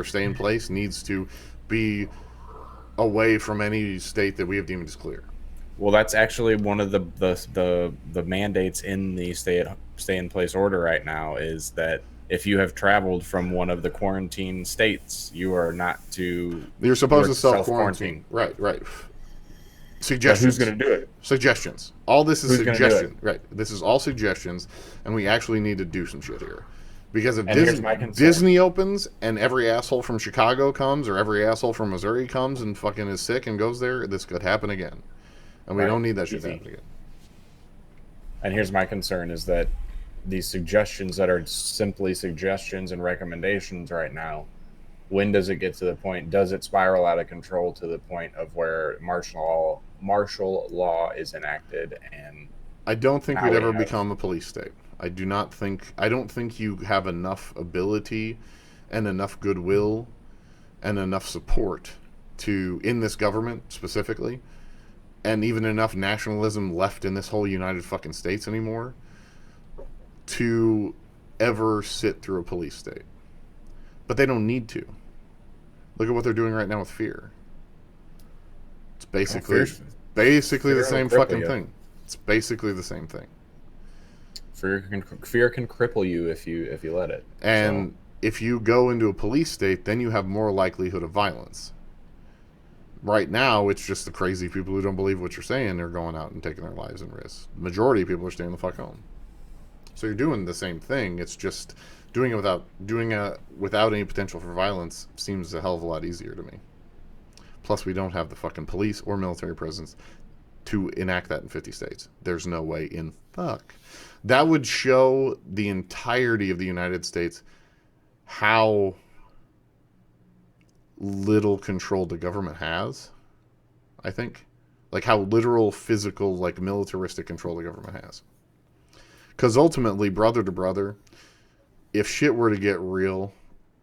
stay in place needs to be away from any state that we have deemed as clear. Well, that's actually one of the mandates in the stay in place order right now, is that if you have traveled from one of the quarantine states, you are not to. You're supposed to self-quarantine. Right. Suggestions. Who's going to do it? Suggestions. All this is suggestion. Right. This is all suggestions, and we actually need to do some shit here. Because if Disney opens and every asshole from Chicago comes, or every asshole from Missouri comes and fucking is sick and goes there, this could happen again. And we don't need that shit to happen again. And here's my concern, is that these suggestions that are simply suggestions and recommendations right now, when does it get to the point, does it spiral out of control to the point of where martial law is enacted? And I don't think we'd ever become a police state. I don't think you have enough ability and enough goodwill and enough support in this government specifically, and even enough nationalism left in this whole United fucking States anymore to ever sit through a police state. But they don't need to. Look at what they're doing right now with fear. It's basically the same fucking thing. It's basically the same thing. Fear can cripple you if you let it. And if you go into a police state, then you have more likelihood of violence. Right now, it's just the crazy people who don't believe what you're saying. They're going out and taking their lives in risk. The majority of people are staying the fuck home. So you're doing the same thing. It's just doing it without any potential for violence seems a hell of a lot easier to me. Plus, we don't have the fucking police or military presence to enact that in 50 states. There's no way in fuck. That would show the entirety of the United States how little control the government has, I think. Like how literal, physical, like militaristic control the government has. Because ultimately, brother to brother, if shit were to get real,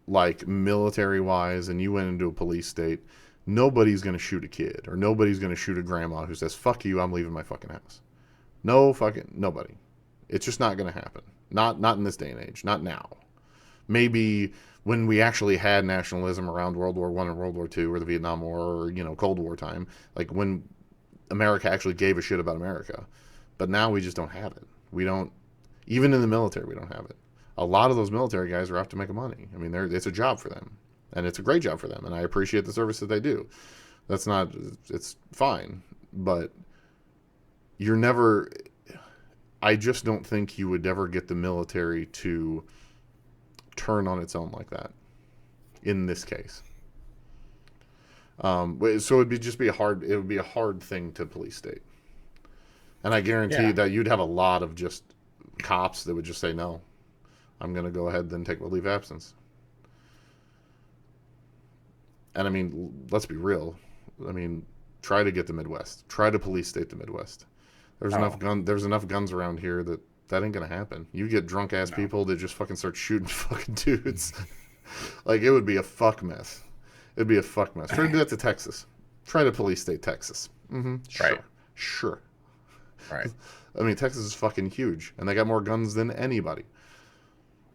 like military-wise, and you went into a police state, nobody's going to shoot a kid, or nobody's going to shoot a grandma who says, fuck you, I'm leaving my fucking house. Nobody. It's just not going to happen. Not in this day and age. Not now. Maybe when we actually had nationalism around World War I and World War II, or the Vietnam War, or, Cold War time, like when America actually gave a shit about America. But now we just don't have it. We don't, even in the military, we don't have it. A lot of those military guys are out to make money. I mean, it's a job for them. And it's a great job for them. And I appreciate the service that they do. It's fine. But I just don't think you would ever get the military to turn on its own like that in this case. So it would be a hard thing to police state. And I guarantee that you'd have a lot of just cops that would just say, no, I'm going to go ahead and take my leave of absence. And I mean, let's be real. I mean, try to get the Midwest. Try to police state the Midwest. There's enough guns around here that that ain't gonna happen. You get drunk ass No. people that just fucking start shooting fucking dudes. Like, it would be a fuck mess. It'd be a fuck mess. Try to do that to Texas. Try to police state Texas. Sure. Right. Sure. Right. I mean, Texas is fucking huge, and they got more guns than anybody.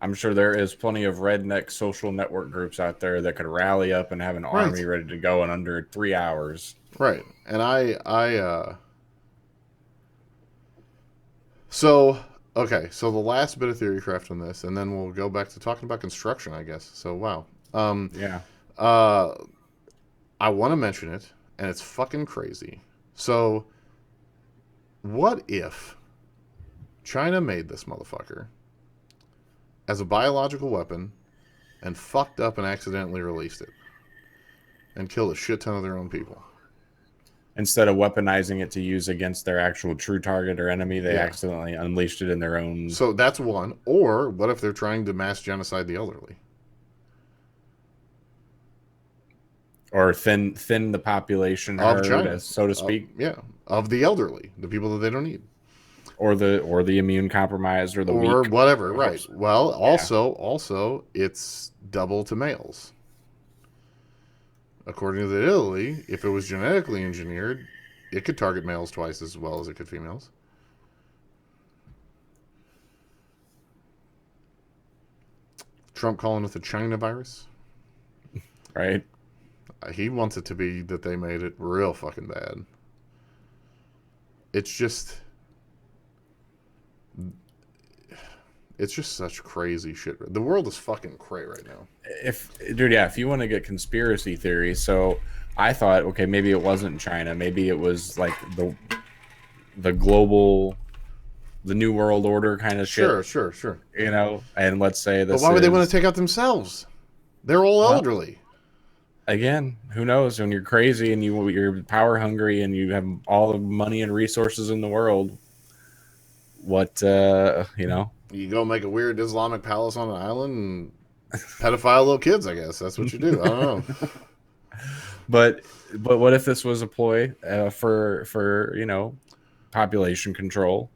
I'm sure there is plenty of redneck social network groups out there that could rally up and have an army ready to go in under 3 hours. Right. And so, okay, so the last bit of theorycraft on this, and then we'll go back to talking about construction, I guess. So, wow. Yeah. I want to mention it, and it's fucking crazy. So, what if China made this motherfucker as a biological weapon and fucked up and accidentally released it and killed a shit ton of their own people? Instead of weaponizing it to use against their actual true target or enemy, they accidentally unleashed it in their own. So that's one. Or what if they're trying to mass genocide the elderly? Or thin the population Of herd, China, so to speak. Of the elderly, the people that they don't need. Or the immune compromised or the weak. Or whatever, right. Well, also, it's double to males. According to the Italy, if it was genetically engineered, it could target males twice as well as it could females. Trump calling it the China virus. Right. He wants it to be that they made it real fucking bad. It's just such crazy shit. The world is fucking cray right now. If you want to get conspiracy theories, so I thought, okay, maybe it wasn't China, maybe it was like the global, the new world order kind of shit. Sure. You know, and let's say this. But why would they want to take out themselves? They're all elderly. Again, who knows? When you're crazy and you're power hungry and you have all the money and resources in the world, what you know? You go make a weird Islamic palace on an island and pedophile little kids, I guess. That's what you do. I don't know. But what if this was a ploy for you know, population control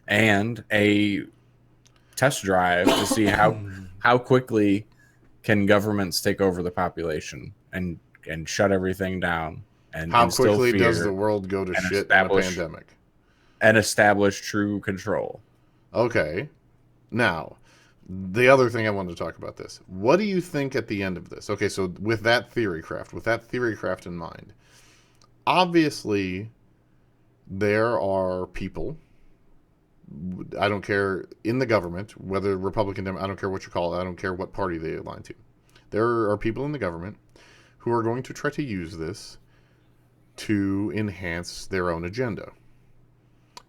and a test drive to see how quickly can governments take over the population and shut everything down and how instill quickly fear does the world go to shit in a pandemic and establish true control? Okay. Now, the other thing I wanted to talk about this. What do you think at the end of this? Okay, so with that theorycraft in mind, obviously there are people, I don't care, in the government, whether Republican, I don't care what you call it, I don't care what party they align to. There are people in the government who are going to try to use this to enhance their own agenda.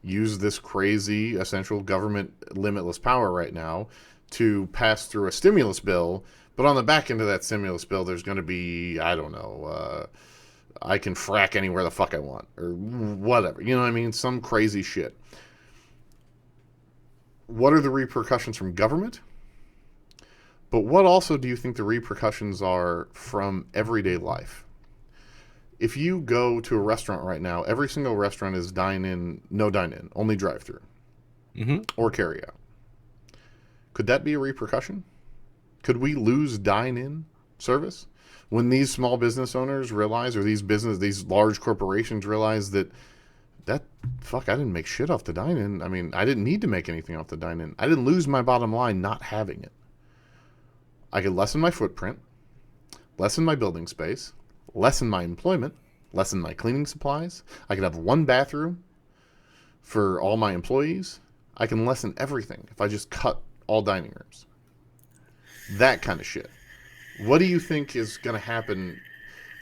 Use this crazy, essential government limitless power right now to pass through a stimulus bill, but on the back end of that stimulus bill, there's going to be, I don't know, I can frack anywhere the fuck I want, or whatever. You know what I mean? Some crazy shit. What are the repercussions from government? But what also do you think the repercussions are from everyday life? If you go to a restaurant right now, every single restaurant is dine-in, no dine-in, only drive-through, or carry-out. Could that be a repercussion? Could we lose dine-in service when these small business owners realize, or these large corporations realize that fuck, I didn't make shit off the dine-in. I mean, I didn't need to make anything off the dine-in. I didn't lose my bottom line not having it. I could lessen my footprint, lessen my building space, lessen my employment, lessen my cleaning supplies. I could have one bathroom for all my employees. I can lessen everything if I just cut all dining rooms. That kind of shit. What do you think is going to happen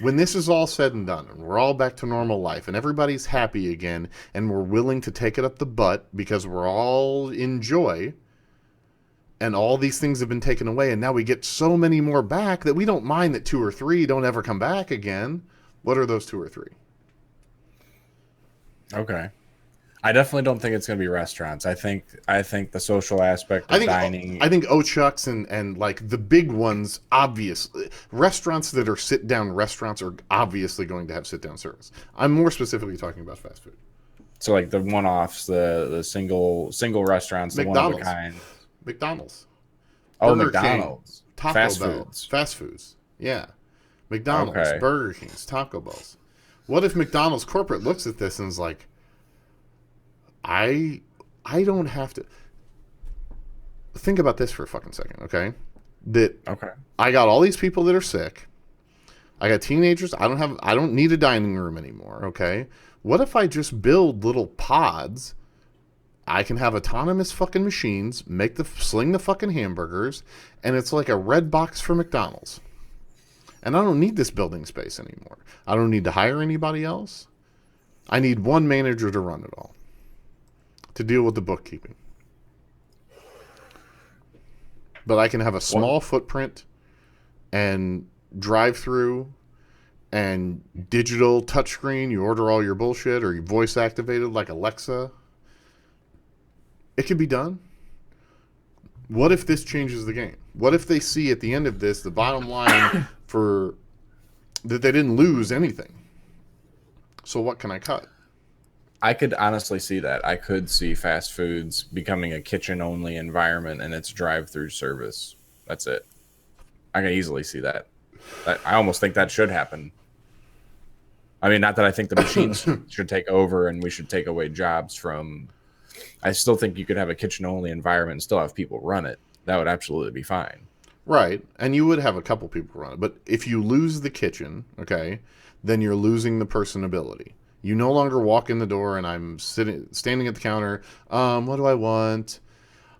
when this is all said and done and we're all back to normal life and everybody's happy again and we're willing to take it up the butt because we're all in joy and all these things have been taken away and now we get so many more back that we don't mind that 2 or 3 don't ever come back again? What are those 2 or 3? Okay. I definitely don't think it's going to be restaurants. I think the social aspect of dining. I think Ochucks and like the big ones, obviously. Restaurants that are sit-down restaurants are obviously going to have sit-down service. I'm more specifically talking about fast food. So like the one-offs, the single restaurants, the one of a McDonald's, kind. McDonald's, Oh, Burger King, McDonald's, Taco fast Bell, foods. fast foods. Yeah, McDonald's, Okay, Burger King's, Taco Bell's. What if McDonald's corporate looks at this and is like, I I don't have to think about this for a fucking second, okay? That okay. I got all these people that are sick. I got teenagers. I don't need a dining room anymore, okay? What if I just build little pods? I can have autonomous fucking machines sling the fucking hamburgers, and it's like a red box for McDonald's. And I don't need this building space anymore. I don't need to hire anybody else. I need one manager to run it all, to deal with the bookkeeping. But I can have a small footprint and drive through and digital touchscreen. You order all your bullshit, or you voice activated like Alexa. It can be done. What if this changes the game? What if they see at the end of this, the bottom line for that they didn't lose anything? So what can I cut? I could honestly see that. I could see fast foods becoming a kitchen-only environment and its drive-through service. That's it. I can easily see that. I almost think that should happen. I mean, not that I think the machines should take over and we should take away jobs from. I still think you could have a kitchen-only environment and still have people run it. That would absolutely be fine. Right. And you would have a couple people run it. But if you lose the kitchen, okay, then you're losing the personability. You no longer walk in the door and I'm standing at the counter. What do I want?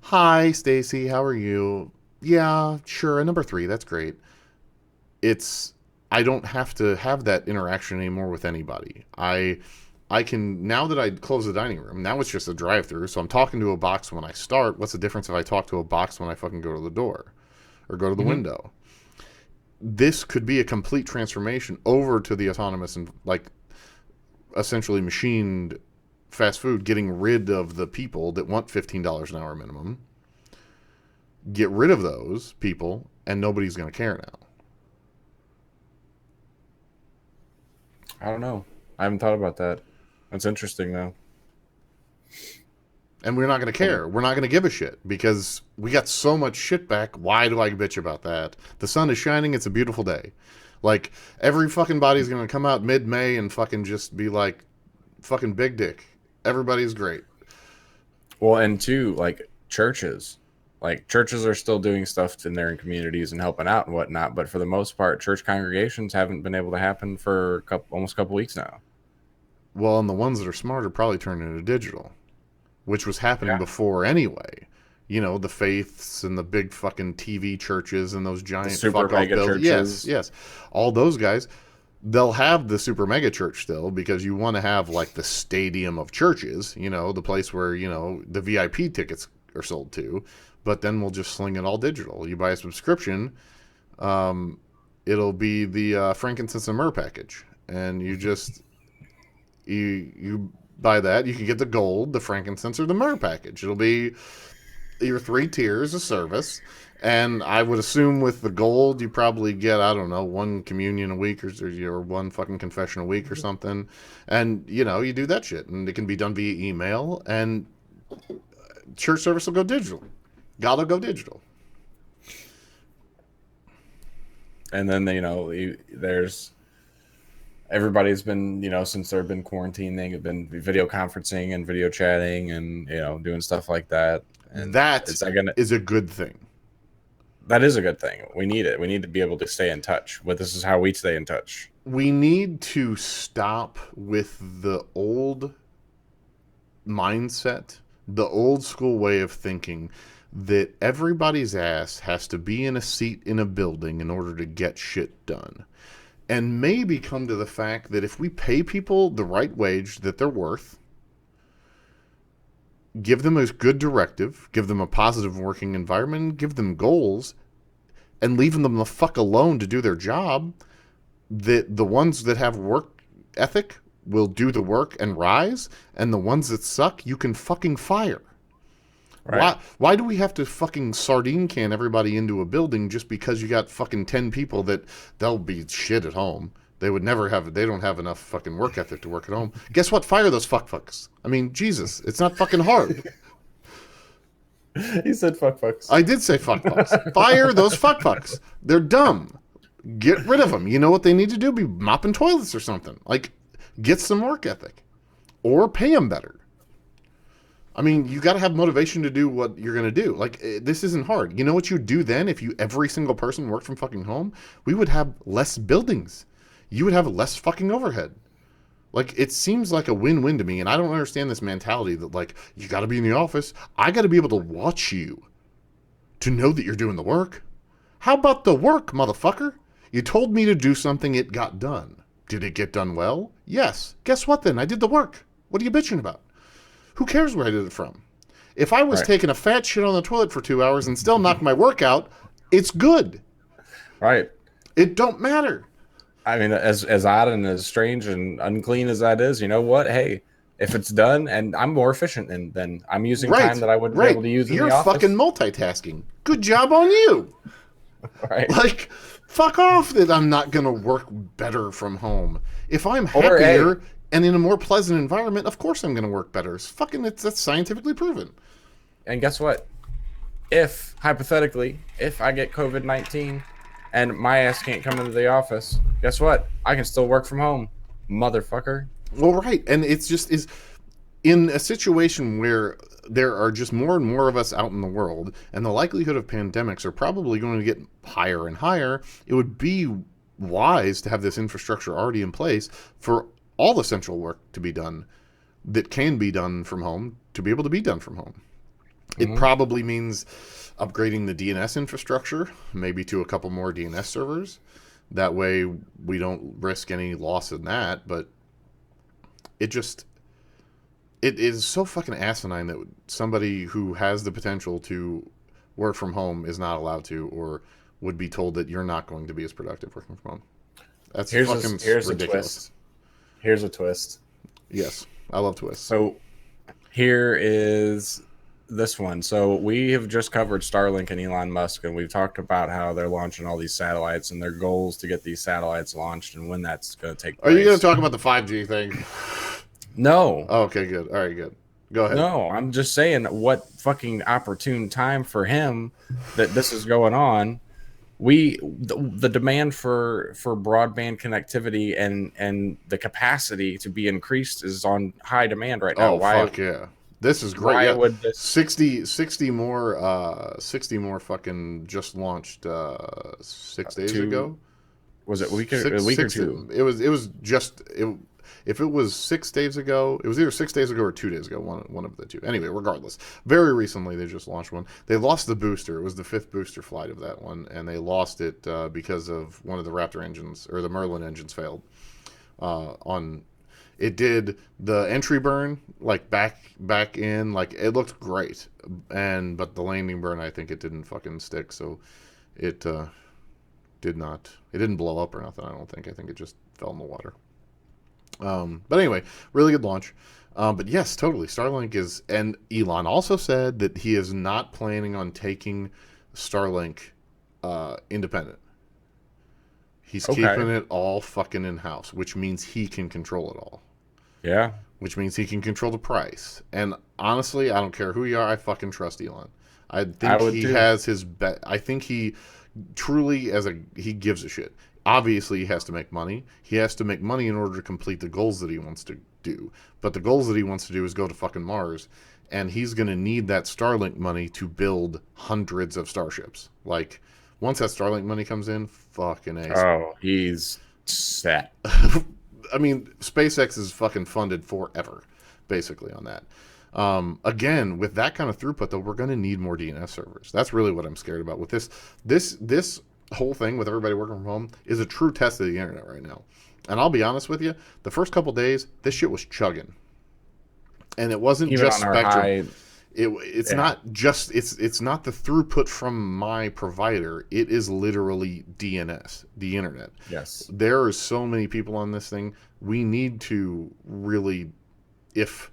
Hi, Stacy. How are you? Yeah, sure. Number 3. That's great. I don't have to have that interaction anymore with anybody. I can, now that I close the dining room, now it's just a drive-through, so I'm talking to a box when I start. What's the difference if I talk to a box when I fucking go to the door or go to the window? This could be a complete transformation over to the autonomous and like essentially machined fast food, getting rid of the people that want $15 an hour minimum. Get rid of those people, and nobody's going to care now. I don't know. I haven't thought about that. That's interesting, though. And we're not going to care. We're not going to give a shit because we got so much shit back. Why do I bitch about that? The sun is shining. It's a beautiful day. Like, every fucking body's going to come out mid-May and fucking just be like, fucking big dick. Everybody's great. Well, and two, like churches. Like churches are still doing stuff in their communities and helping out and whatnot. But for the most part, church congregations haven't been able to happen for almost a couple weeks now. Well, and the ones that are smart are probably turning into digital, which was happening before anyway. You know, the faiths and the big fucking TV churches and those giant super mega churches. Yes. All those guys, they'll have the super mega church still because you want to have like the stadium of churches, you know, the place where, you know, the VIP tickets are sold to. But then we'll just sling it all digital. You buy a subscription, it'll be the frankincense and myrrh package. And you just, you buy that. You can get the gold, the frankincense, or the myrrh package. It'll be your 3 tiers of service. And I would assume with the gold, you probably get, I don't know, 1 communion a week or 1 fucking confession a week or something. And, you know, you do that shit. And it can be done via email. And church service will go digital. God will go digital. And then, you know, there's everybody's been, you know, since they've been quarantining, have been video conferencing and video chatting and, you know, doing stuff like that. And that is a good thing. That is a good thing. We need it. We need to be able to stay in touch. This is how we stay in touch. We need to stop with the old mindset, the old school way of thinking that everybody's ass has to be in a seat in a building in order to get shit done. And maybe come to the fact that if we pay people the right wage that they're worth, give them a good directive, give them a positive working environment, give them goals, and leave them the fuck alone to do their job, that the ones that have work ethic will do the work and rise, and the ones that suck, you can fucking fire. Right. Why do we have to fucking sardine can everybody into a building just because you got fucking 10 people that they'll be shit at home? They would never have. They don't have enough fucking work ethic to work at home. Guess what? Fire those fucks. I mean, Jesus, it's not fucking hard. He said fucks. I did say fucks. Fire those fucks. They're dumb. Get rid of them. You know what they need to do? Be mopping toilets or something. Like, get some work ethic, or pay them better. I mean, you got to have motivation to do what you're going to do. Like, this isn't hard. You know what you'd do then if every single person worked from fucking home? We would have less buildings. You would have less fucking overhead. Like, it seems like a win-win to me, and I don't understand this mentality that, like, you got to be in the office. I got to be able to watch you to know that you're doing the work. How about the work, motherfucker? You told me to do something, it got done. Did it get done well? Yes. Guess what then? I did the work. What are you bitching about? Who cares where I did it from? If I was taking a fat shit on the toilet for 2 hours and still knocked my work out, it's good. Right. It don't matter. I mean, as odd and as strange and unclean as that is, you know what? Hey, if it's done and I'm more efficient, and then I'm using time that I wouldn't be able to use in the office. You're fucking multitasking. Good job on you. Right. Like, fuck off that I'm not going to work better from home. If I'm happier and in a more pleasant environment, of course I'm going to work better. That's scientifically proven. And guess what? If, hypothetically, if I get COVID-19 and my ass can't come into the office, guess what? I can still work from home, motherfucker. Well, right. And it's just is in a situation where there are just more and more of us out in the world, and the likelihood of pandemics are probably going to get higher and higher. It would be wise to have this infrastructure already in place for all essential work to be done that can be done from home to be able to be done from home. Mm-hmm. It probably means upgrading the DNS infrastructure, maybe to a couple more DNS servers. That way we don't risk any loss in that, but it is so fucking asinine that somebody who has the potential to work from home is not allowed to, or would be told that you're not going to be as productive working from home. That's here's ridiculous. A twist. Here's a twist. Yes, I love twists. So here is this one. So we have just covered Starlink and Elon Musk, and we've talked about how they're launching all these satellites and their goals to get these satellites launched and when that's going to take place. Are you going to talk about the 5G thing? No. Oh, okay, good. All right, good. Go ahead. No, I'm just saying what fucking opportune time for him that this is going on. The demand for broadband connectivity and the capacity to be increased is on high demand right now. Oh, fuck yeah. This is great. Why would this 60 more fucking just launched 6 days ago? Was it a week or two? It was just if it was 6 days ago, it was either 6 days ago or 2 days ago, one of the two. Anyway, regardless, very recently they just launched one. They lost the booster. It was the 5th booster flight of that one, and they lost it because of one of the Raptor engines, or the Merlin engines failed. It did the entry burn, like back in, like it looked great, but the landing burn, I think it didn't fucking stick, so it didn't blow up or nothing. I don't think. I think it just fell in the water. But anyway, really good launch. But yes, totally. Starlink is, and Elon also said that he is not planning on taking Starlink independent. He's keeping it all fucking in-house, which means he can control it all. Yeah. Which means he can control the price. And honestly, I don't care who you are, I fucking trust Elon. I think he has his bet. I think he truly, he gives a shit. Obviously, he has to make money. He has to make money in order to complete the goals that he wants to do. But the goals that he wants to do is go to fucking Mars. And he's going to need that Starlink money to build hundreds of starships. Like, once that Starlink money comes in, fucking ace. Oh, he's set. I mean, SpaceX is fucking funded forever, basically, on that. Again, with that kind of throughput, though, we're going to need more DNS servers. That's really what I'm scared about. With this whole thing with everybody working from home is a true test of the internet right now. And I'll be honest with you, the first couple days, this shit was chugging. And it wasn't even just Spectrum. It's not just it's not the throughput from my provider. It is literally DNS, the internet. Yes. There are so many people on this thing. We need to really, if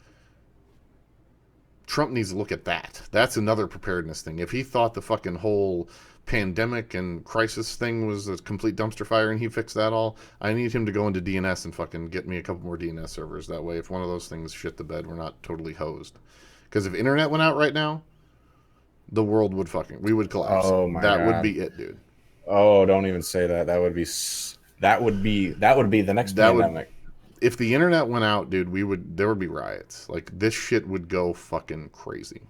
Trump needs to look at that. That's another preparedness thing. If he thought the fucking whole pandemic and crisis thing was a complete dumpster fire and he fixed that all, I need him to go into DNS and fucking get me a couple more DNS servers. That way, if one of those things shit the bed, we're not totally hosed. Because if internet went out right now, the world would we would collapse. Oh my That would god. be it, dude. Oh, don't even say that. That would be the next That would, pandemic. if the internet went out, dude, there would be riots. Like, this shit would go fucking crazy.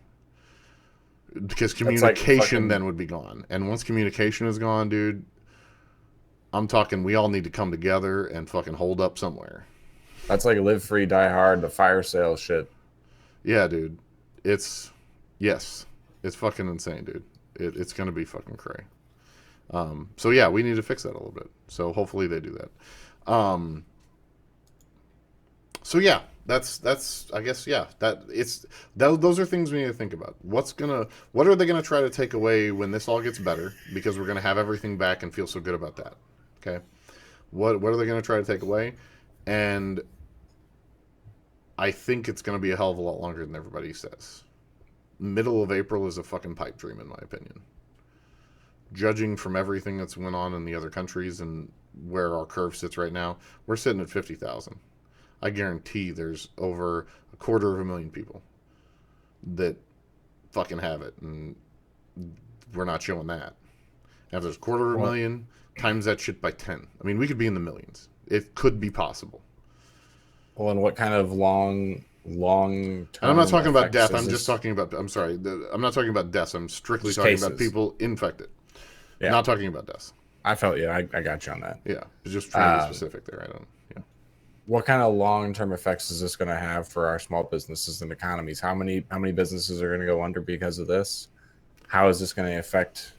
Because That's like communication fucking. then would be gone. And once communication is gone, dude, I'm talking we all need to come together and fucking hold up somewhere. That's like live free, die hard, the fire sale shit. Yeah, dude. It's, yes. It's fucking insane, dude. It's going to be fucking cray. So yeah, we need to fix that a little bit. So hopefully they do that. So yeah, that's I guess, yeah, those are things we need to think about. What are they gonna try to take away when this all gets better? Because we're gonna have everything back and feel so good about that. Okay, what are they gonna try to take away? And I think it's gonna be a hell of a lot longer than everybody says. Middle of April is a fucking pipe dream, in my opinion. Judging from everything that's went on in the other countries and where our curve sits right now, we're sitting at 50,000. I guarantee there's over 250,000 people that fucking have it, and we're not showing that. And if there's 250,000, times that shit by 10. I mean, we could be in the millions. It could be possible. Well, and what kind of long term? And I'm not talking about death. I'm just talking about. I'm sorry. I'm not talking about deaths. I'm strictly Just talking cases. about people infected. Yeah. Not talking about deaths. I felt I got you on that. Yeah, just trying to be specific there. I don't. Yeah. What kind of long term effects is this going to have for our small businesses and economies? How many businesses are going to go under because of this? How is this going to affect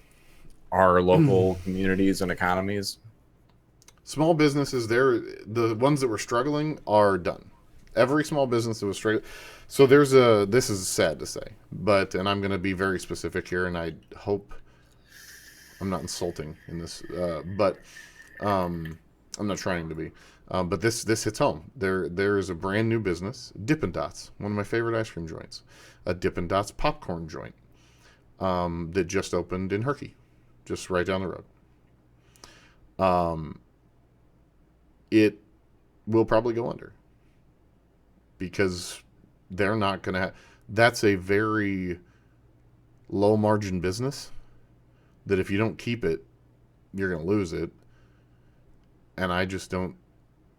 our local communities and economies? Small businesses, the ones that were struggling are done. Every small business that was struggling. So this is sad to say, and I'm going to be very specific here, and I hope I'm not insulting in this, but I'm not trying to be. But this hits home. There is a brand new business, Dippin' Dots, one of my favorite ice cream joints, a Dippin' Dots popcorn joint that just opened in Herky, just right down the road. It will probably go under because they're not going to have. That's a very low margin business that if you don't keep it, you're going to lose it. And I just don't,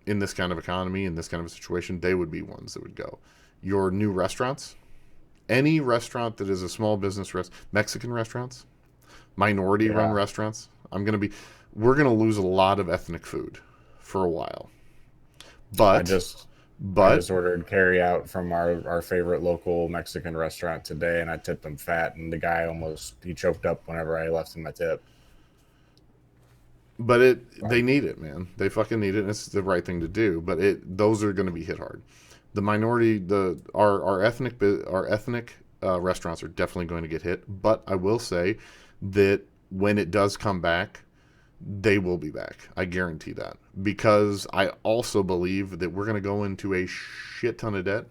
in this kind of economy, in this kind of a situation, they would be ones that would go. Your new restaurants, any restaurant that is a small business, Mexican restaurants, minority run restaurants, we're going to lose a lot of ethnic food for a while. But I just ordered carry out from our favorite local Mexican restaurant today, and I tipped him fat, and the guy he choked up whenever I left him my tip. But they need it, man. They fucking need it, and it's the right thing to do. But those are going to be hit hard. The minority, our ethnic restaurants are definitely going to get hit. But I will say that when it does come back, they will be back. I guarantee that. Because I also believe that we're going to go into a shit ton of debt.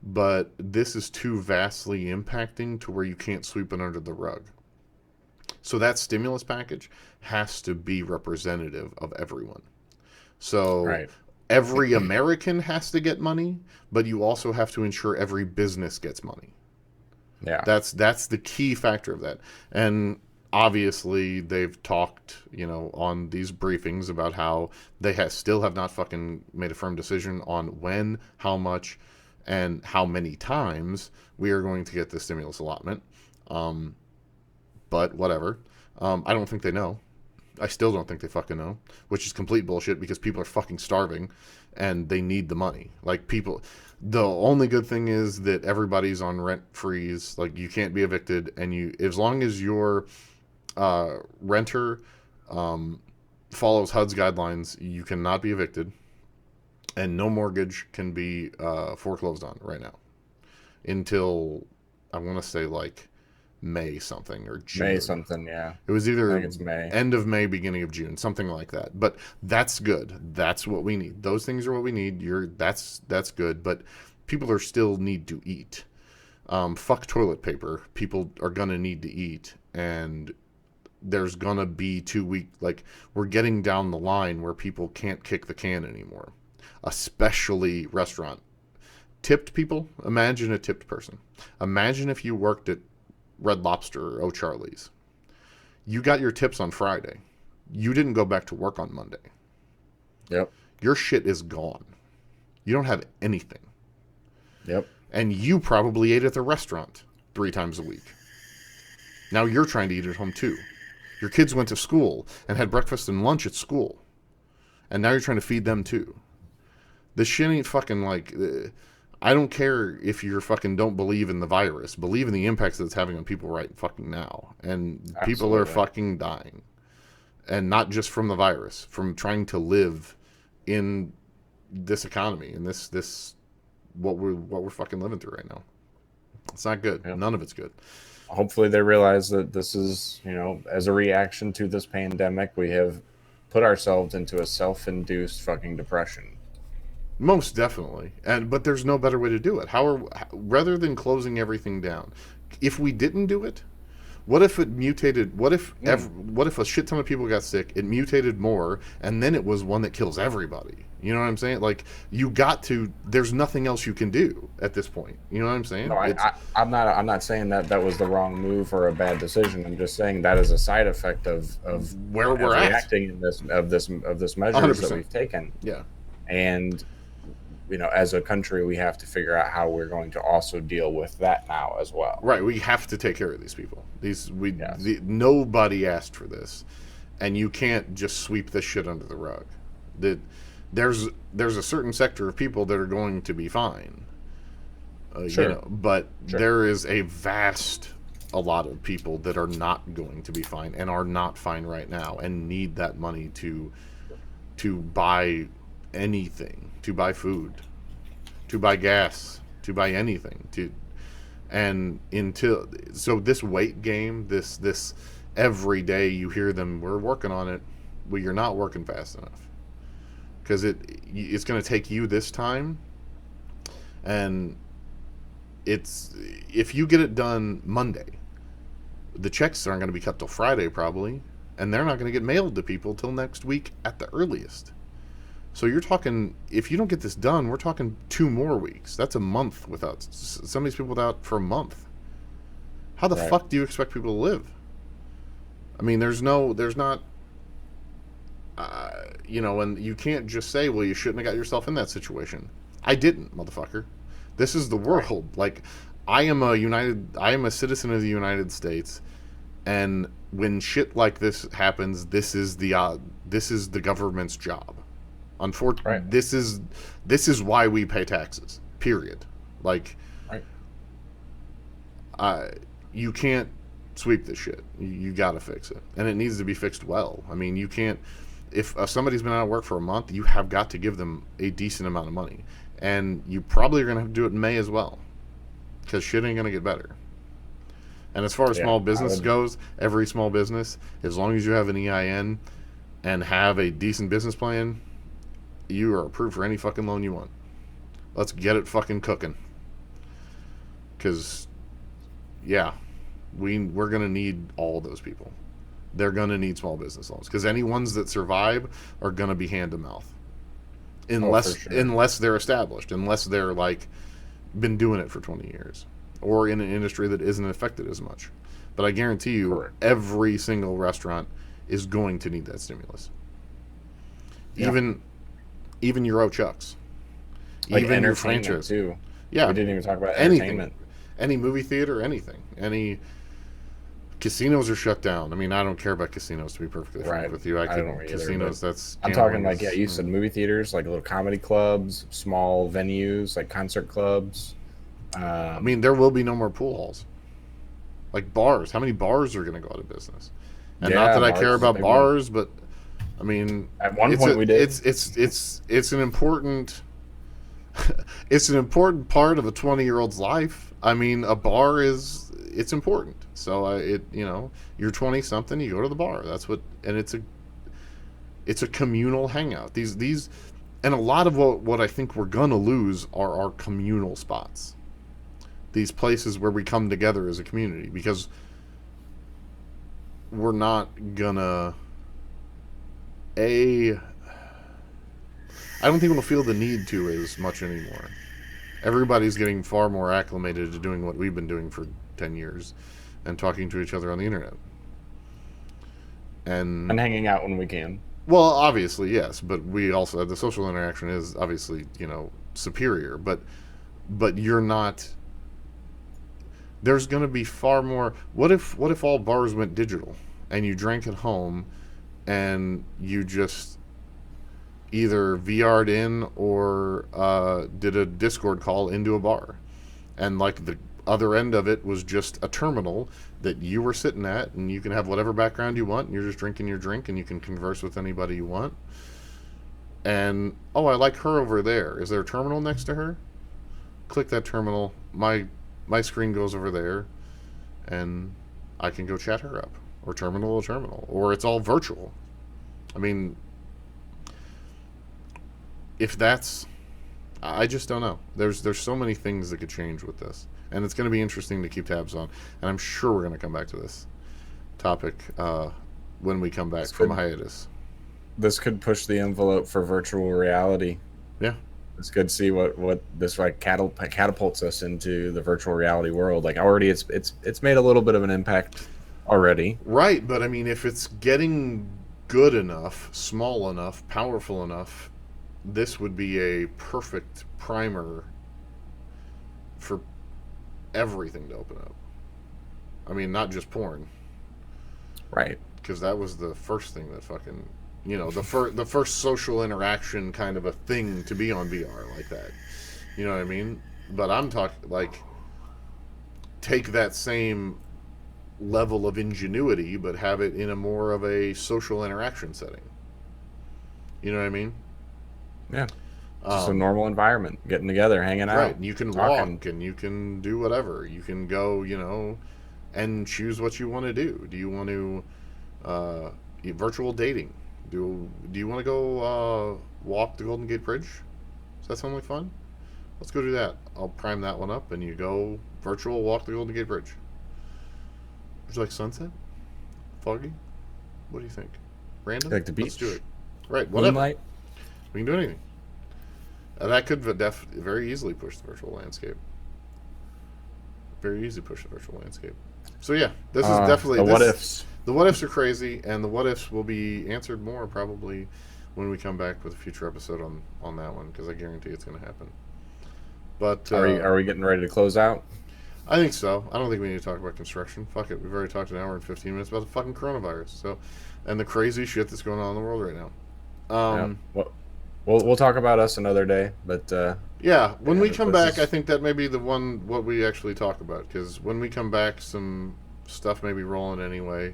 But this is too vastly impacting to where you can't sweep it under the rug. So that stimulus package has to be representative of everyone. So every American has to get money, but you also have to ensure every business gets money. Yeah. That's the key factor of that. And obviously they've talked, on these briefings about how they still have not fucking made a firm decision on when, how much, and how many times we are going to get the stimulus allotment. But whatever. I don't think they know. I still don't think they fucking know, which is complete bullshit because people are fucking starving and they need the money. Like, the only good thing is that everybody's on rent freeze. Like, you can't be evicted, and as long as your renter follows HUD's guidelines, you cannot be evicted, and no mortgage can be foreclosed on right now until, I want to say, like May something or June. May something, yeah. It was either I think it's May. End of May, beginning of June, something like that. But that's good. That's what we need. Those things are what we need. That's good. But people still need to eat. Fuck toilet paper. People are gonna need to eat, and there's gonna be 2 week, like, we're getting down the line where people can't kick the can anymore, especially restaurant tipped people. Imagine a tipped person. Imagine if you worked at Red Lobster or O'Charlie's. You got your tips on Friday. You didn't go back to work on Monday. Yep. Your shit is gone. You don't have anything. Yep. And you probably ate at the restaurant 3 times a week. Now you're trying to eat at home too. Your kids went to school and had breakfast and lunch at school. And now you're trying to feed them too. This shit ain't fucking like... I don't care if you fucking don't believe in the virus. Believe in the impacts that it's having on people right fucking now. And Absolutely. People are fucking dying. And not just from the virus. From trying to live in this economy. And this what we're fucking living through right now. It's not good. Yep. None of it's good. Hopefully they realize that this is, as a reaction to this pandemic, we have put ourselves into a self-induced fucking depression. Most definitely. But there's no better way to do it. Rather than closing everything down, if we didn't do it, what if it mutated? What if a shit ton of people got sick, it mutated more, and then it was one that kills everybody? You know what I'm saying? Like, there's nothing else you can do at this point. You know what I'm saying? No, I'm not saying that was the wrong move or a bad decision. I'm just saying that is a side effect of where we're at, reacting in this measures 100%. that we've taken. Yeah. And as a country, we have to figure out how we're going to also deal with that now as well. Right. We have to take care of these people. Nobody asked for this, and you can't just sweep this shit under the rug. There's a certain sector of people that are going to be fine. Sure. But there is a lot of people that are not going to be fine and are not fine right now and need that money to buy anything, to buy food, to buy gas, to buy anything, so this weight game, this every day you hear them, we're working on it. Well, you're not working fast enough, because it's going to take you this time, and if you get it done Monday, the checks aren't going to be cut till Friday probably, and they're not going to get mailed to people till next week at the earliest. So you're talking, if you don't get this done, we're talking 2 more weeks. That's a month without, some of these people without for a month. How the fuck do you expect people to live? I mean, there's not, and you can't just say, well, you shouldn't have got yourself in that situation. I didn't, motherfucker. This is the world. Like, I am a citizen of the United States, and when shit like this happens, this is the government's job. Unfortunately, this is why we pay taxes. Period. Like, you can't sweep this shit. You gotta fix it, and it needs to be fixed well. I mean, you can't. If somebody's been out of work for a month, you have got to give them a decent amount of money, and you probably are gonna have to do it in May as well, because shit ain't gonna get better. And as far as small business goes, every small business, as long as you have an EIN and have a decent business plan, you are approved for any fucking loan you want. Let's get it fucking cooking. Because, we're going to need all those people. They're going to need small business loans. Because any ones that survive are going to be hand to mouth. Unless they're established. Unless they're, been doing it for 20 years. Or in an industry that isn't affected as much. But I guarantee you, every single restaurant is going to need that stimulus. Yeah. Even your O'Chucks. Even your franchise too. Yeah. We didn't even talk about entertainment. Any movie theater, anything. Any casinos are shut down. I mean, I don't care about casinos, to be perfectly frank with you. I don't either, casinos, that's... I'm talking you said movie theaters, like little comedy clubs, small venues, like concert clubs. I mean, there will be no more pool halls. Like bars. How many bars are going to go out of business? And not that I care about bars, but... I mean, at one point we did. It's an important it's an important part of a 20-year-old's life. I mean, a bar it's important. So you're 20 something, you go to the bar. That's what, and it's a communal hangout. These and a lot of what I think we're gonna lose are our communal spots. These places where we come together as a community, because we're not gonna a I don't think we'll feel the need to as much anymore. Everybody's getting far more acclimated to doing what we've been doing for 10 years and talking to each other on the internet. And And, hanging out when we can. well, obviously, yes, but we also, the social interaction is obviously, superior, but you're not, there's going to be far more. What if all bars went digital and you drank at home and you just either VR'd in or did a Discord call into a bar, and like the other end of it was just a terminal that you were sitting at, and you can have whatever background you want, and you're just drinking your drink, and you can converse with anybody you want. And oh, I like her over there. Is there a terminal next to her? Click that terminal. My screen goes over there, and I can go chat her up, or terminal to terminal, or it's all virtual. I mean, if that's, I just don't know. There's so many things that could change with this, and it's going to be interesting to keep tabs on. And I'm sure we're going to come back to this topic when we come back from a hiatus. This could push the envelope for virtual reality. Yeah, It's good to see what this like catapults us into the virtual reality world. Like already, it's made a little bit of an impact already. right. But I mean, if it's getting good enough, small enough, powerful enough, this would be a perfect primer for everything to open up. I mean, not just porn, Right. because that was the first thing that fucking, the first social interaction kind of a thing to be on VR like that. You know what I mean? But I'm talking like, take that same level of ingenuity, but have it in a more of a social interaction setting. You know what I mean? Yeah. Just a normal environment, getting together, hanging out. Right. You can talking. walk and you can do whatever. You can go, and choose what you want to do. Do you want to virtual dating? Do you want to go walk the Golden Gate Bridge? Does that sound like fun? Let's go do that. I'll prime that one up, and you go virtual walk the Golden Gate Bridge. Would you like sunset? Foggy? What do you think? Random? Like the beach. Let's do it. Right. Whatever. Moonlight. We can do anything. That could very easily push the virtual landscape. Very easy push the virtual landscape. So yeah, this is definitely the what ifs. The what ifs are crazy, and the what ifs will be answered more probably when we come back with a future episode on that one, because I guarantee it's going to happen. But Are we getting ready to close out? I think so. I don't think we need to talk about construction. Fuck it. We've already talked an hour and 15 minutes about the fucking coronavirus. So, and the crazy shit that's going on in the world right now. Yeah. Well, we'll talk about us another day, but yeah, when we come back, is... I think that may be what we actually talk about, because when we come back, some stuff may be rolling anyway,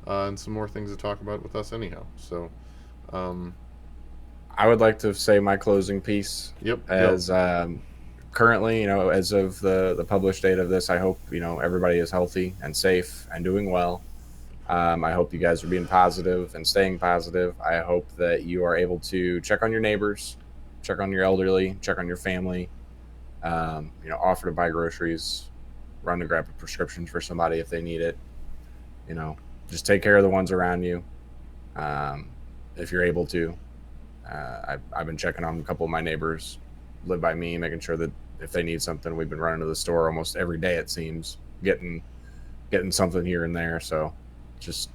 and some more things to talk about with us anyhow. So, I would like to say my closing piece. Yep. As currently, as of the published date of this, I hope everybody is healthy and safe and doing well. I hope you guys are being positive and staying positive. I hope that you are able to check on your neighbors, check on your elderly, check on your family, offer to buy groceries, run to grab a prescription for somebody if they need it. Just take care of the ones around you if you're able to. I've been checking on a couple of my neighbors, live by me, making sure that if they need something, we've been running to the store almost every day, it seems, getting something here and there. So just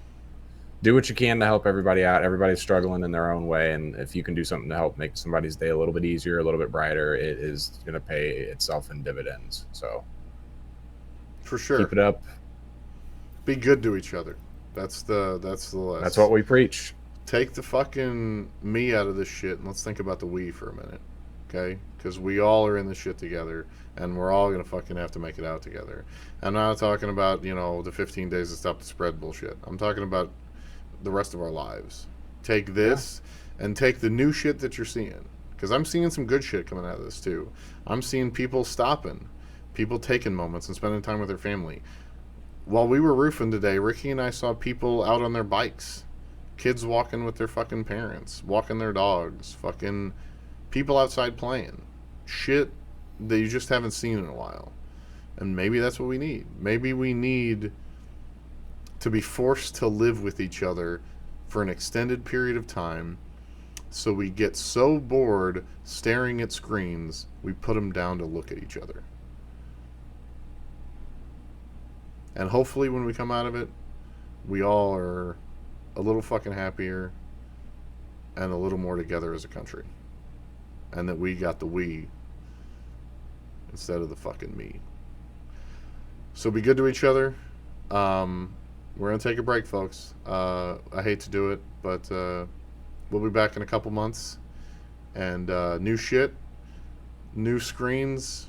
do what you can to help everybody out. Everybody's struggling in their own way, and if you can do something to help make somebody's day a little bit easier, a little bit brighter, it is going to pay itself in dividends. So for sure, keep it up. Be good to each other. That's the list. That's what we preach. Take the fucking me out of this shit, and let's think about the we for a minute, okay? Because we all are in this shit together, and we're all gonna fucking have to make it out together. I'm not talking about the 15 days to stop the spread bullshit. I'm talking about the rest of our lives. Take this and take the new shit that you're seeing, because I'm seeing some good shit coming out of this too. I'm seeing people stopping, people taking moments and spending time with their family. While we were roofing today, Ricky and I saw people out on their bikes, kids walking with their fucking parents, walking their dogs, fucking people outside playing shit that you just haven't seen in a while. And maybe that's what we need. Maybe we need to be forced to live with each other for an extended period of time. So we get so bored staring at screens, we put them down to look at each other. And hopefully when we come out of it, we all are a little fucking happier and a little more together as a country. And that we got the we instead of the fucking me. So be good to each other. We're going to take a break, folks. I hate to do it, but we'll be back in a couple months. And new shit, new screens,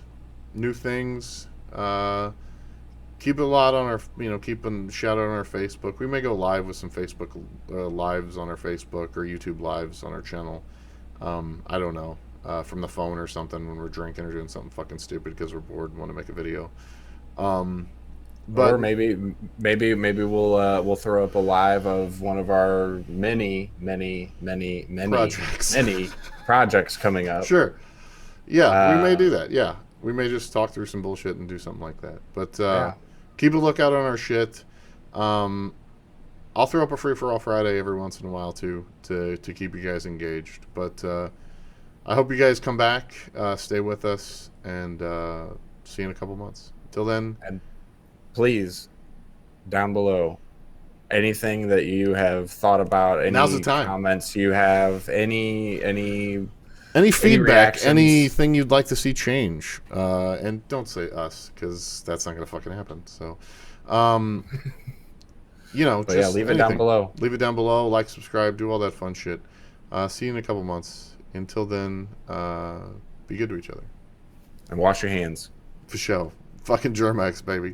new things. Keep a lot on our, keep a shout out on our Facebook. We may go live with some Facebook lives on our Facebook or YouTube lives on our channel. I don't know, from the phone or something when we're drinking or doing something fucking stupid because we're bored and want to make a video. But or maybe we'll throw up a live of one of our many projects coming up. Sure. Yeah, we may do that. Yeah, we may just talk through some bullshit and do something like that. But keep a lookout on our shit. I'll throw up a free for all Friday every once in a while too to keep you guys engaged. But I hope you guys come back, stay with us, and see you in a couple months. Till then, and please, down below, anything that you have thought about, any now's the time. Comments you have, any feedback, anything you'd like to see change, and don't say us because that's not gonna fucking happen. So, just leave it down below. Leave it down below. Like, subscribe, do all that fun shit. See you in a couple months. Until then, be good to each other and wash your hands for sure. Fucking Germ-X, baby.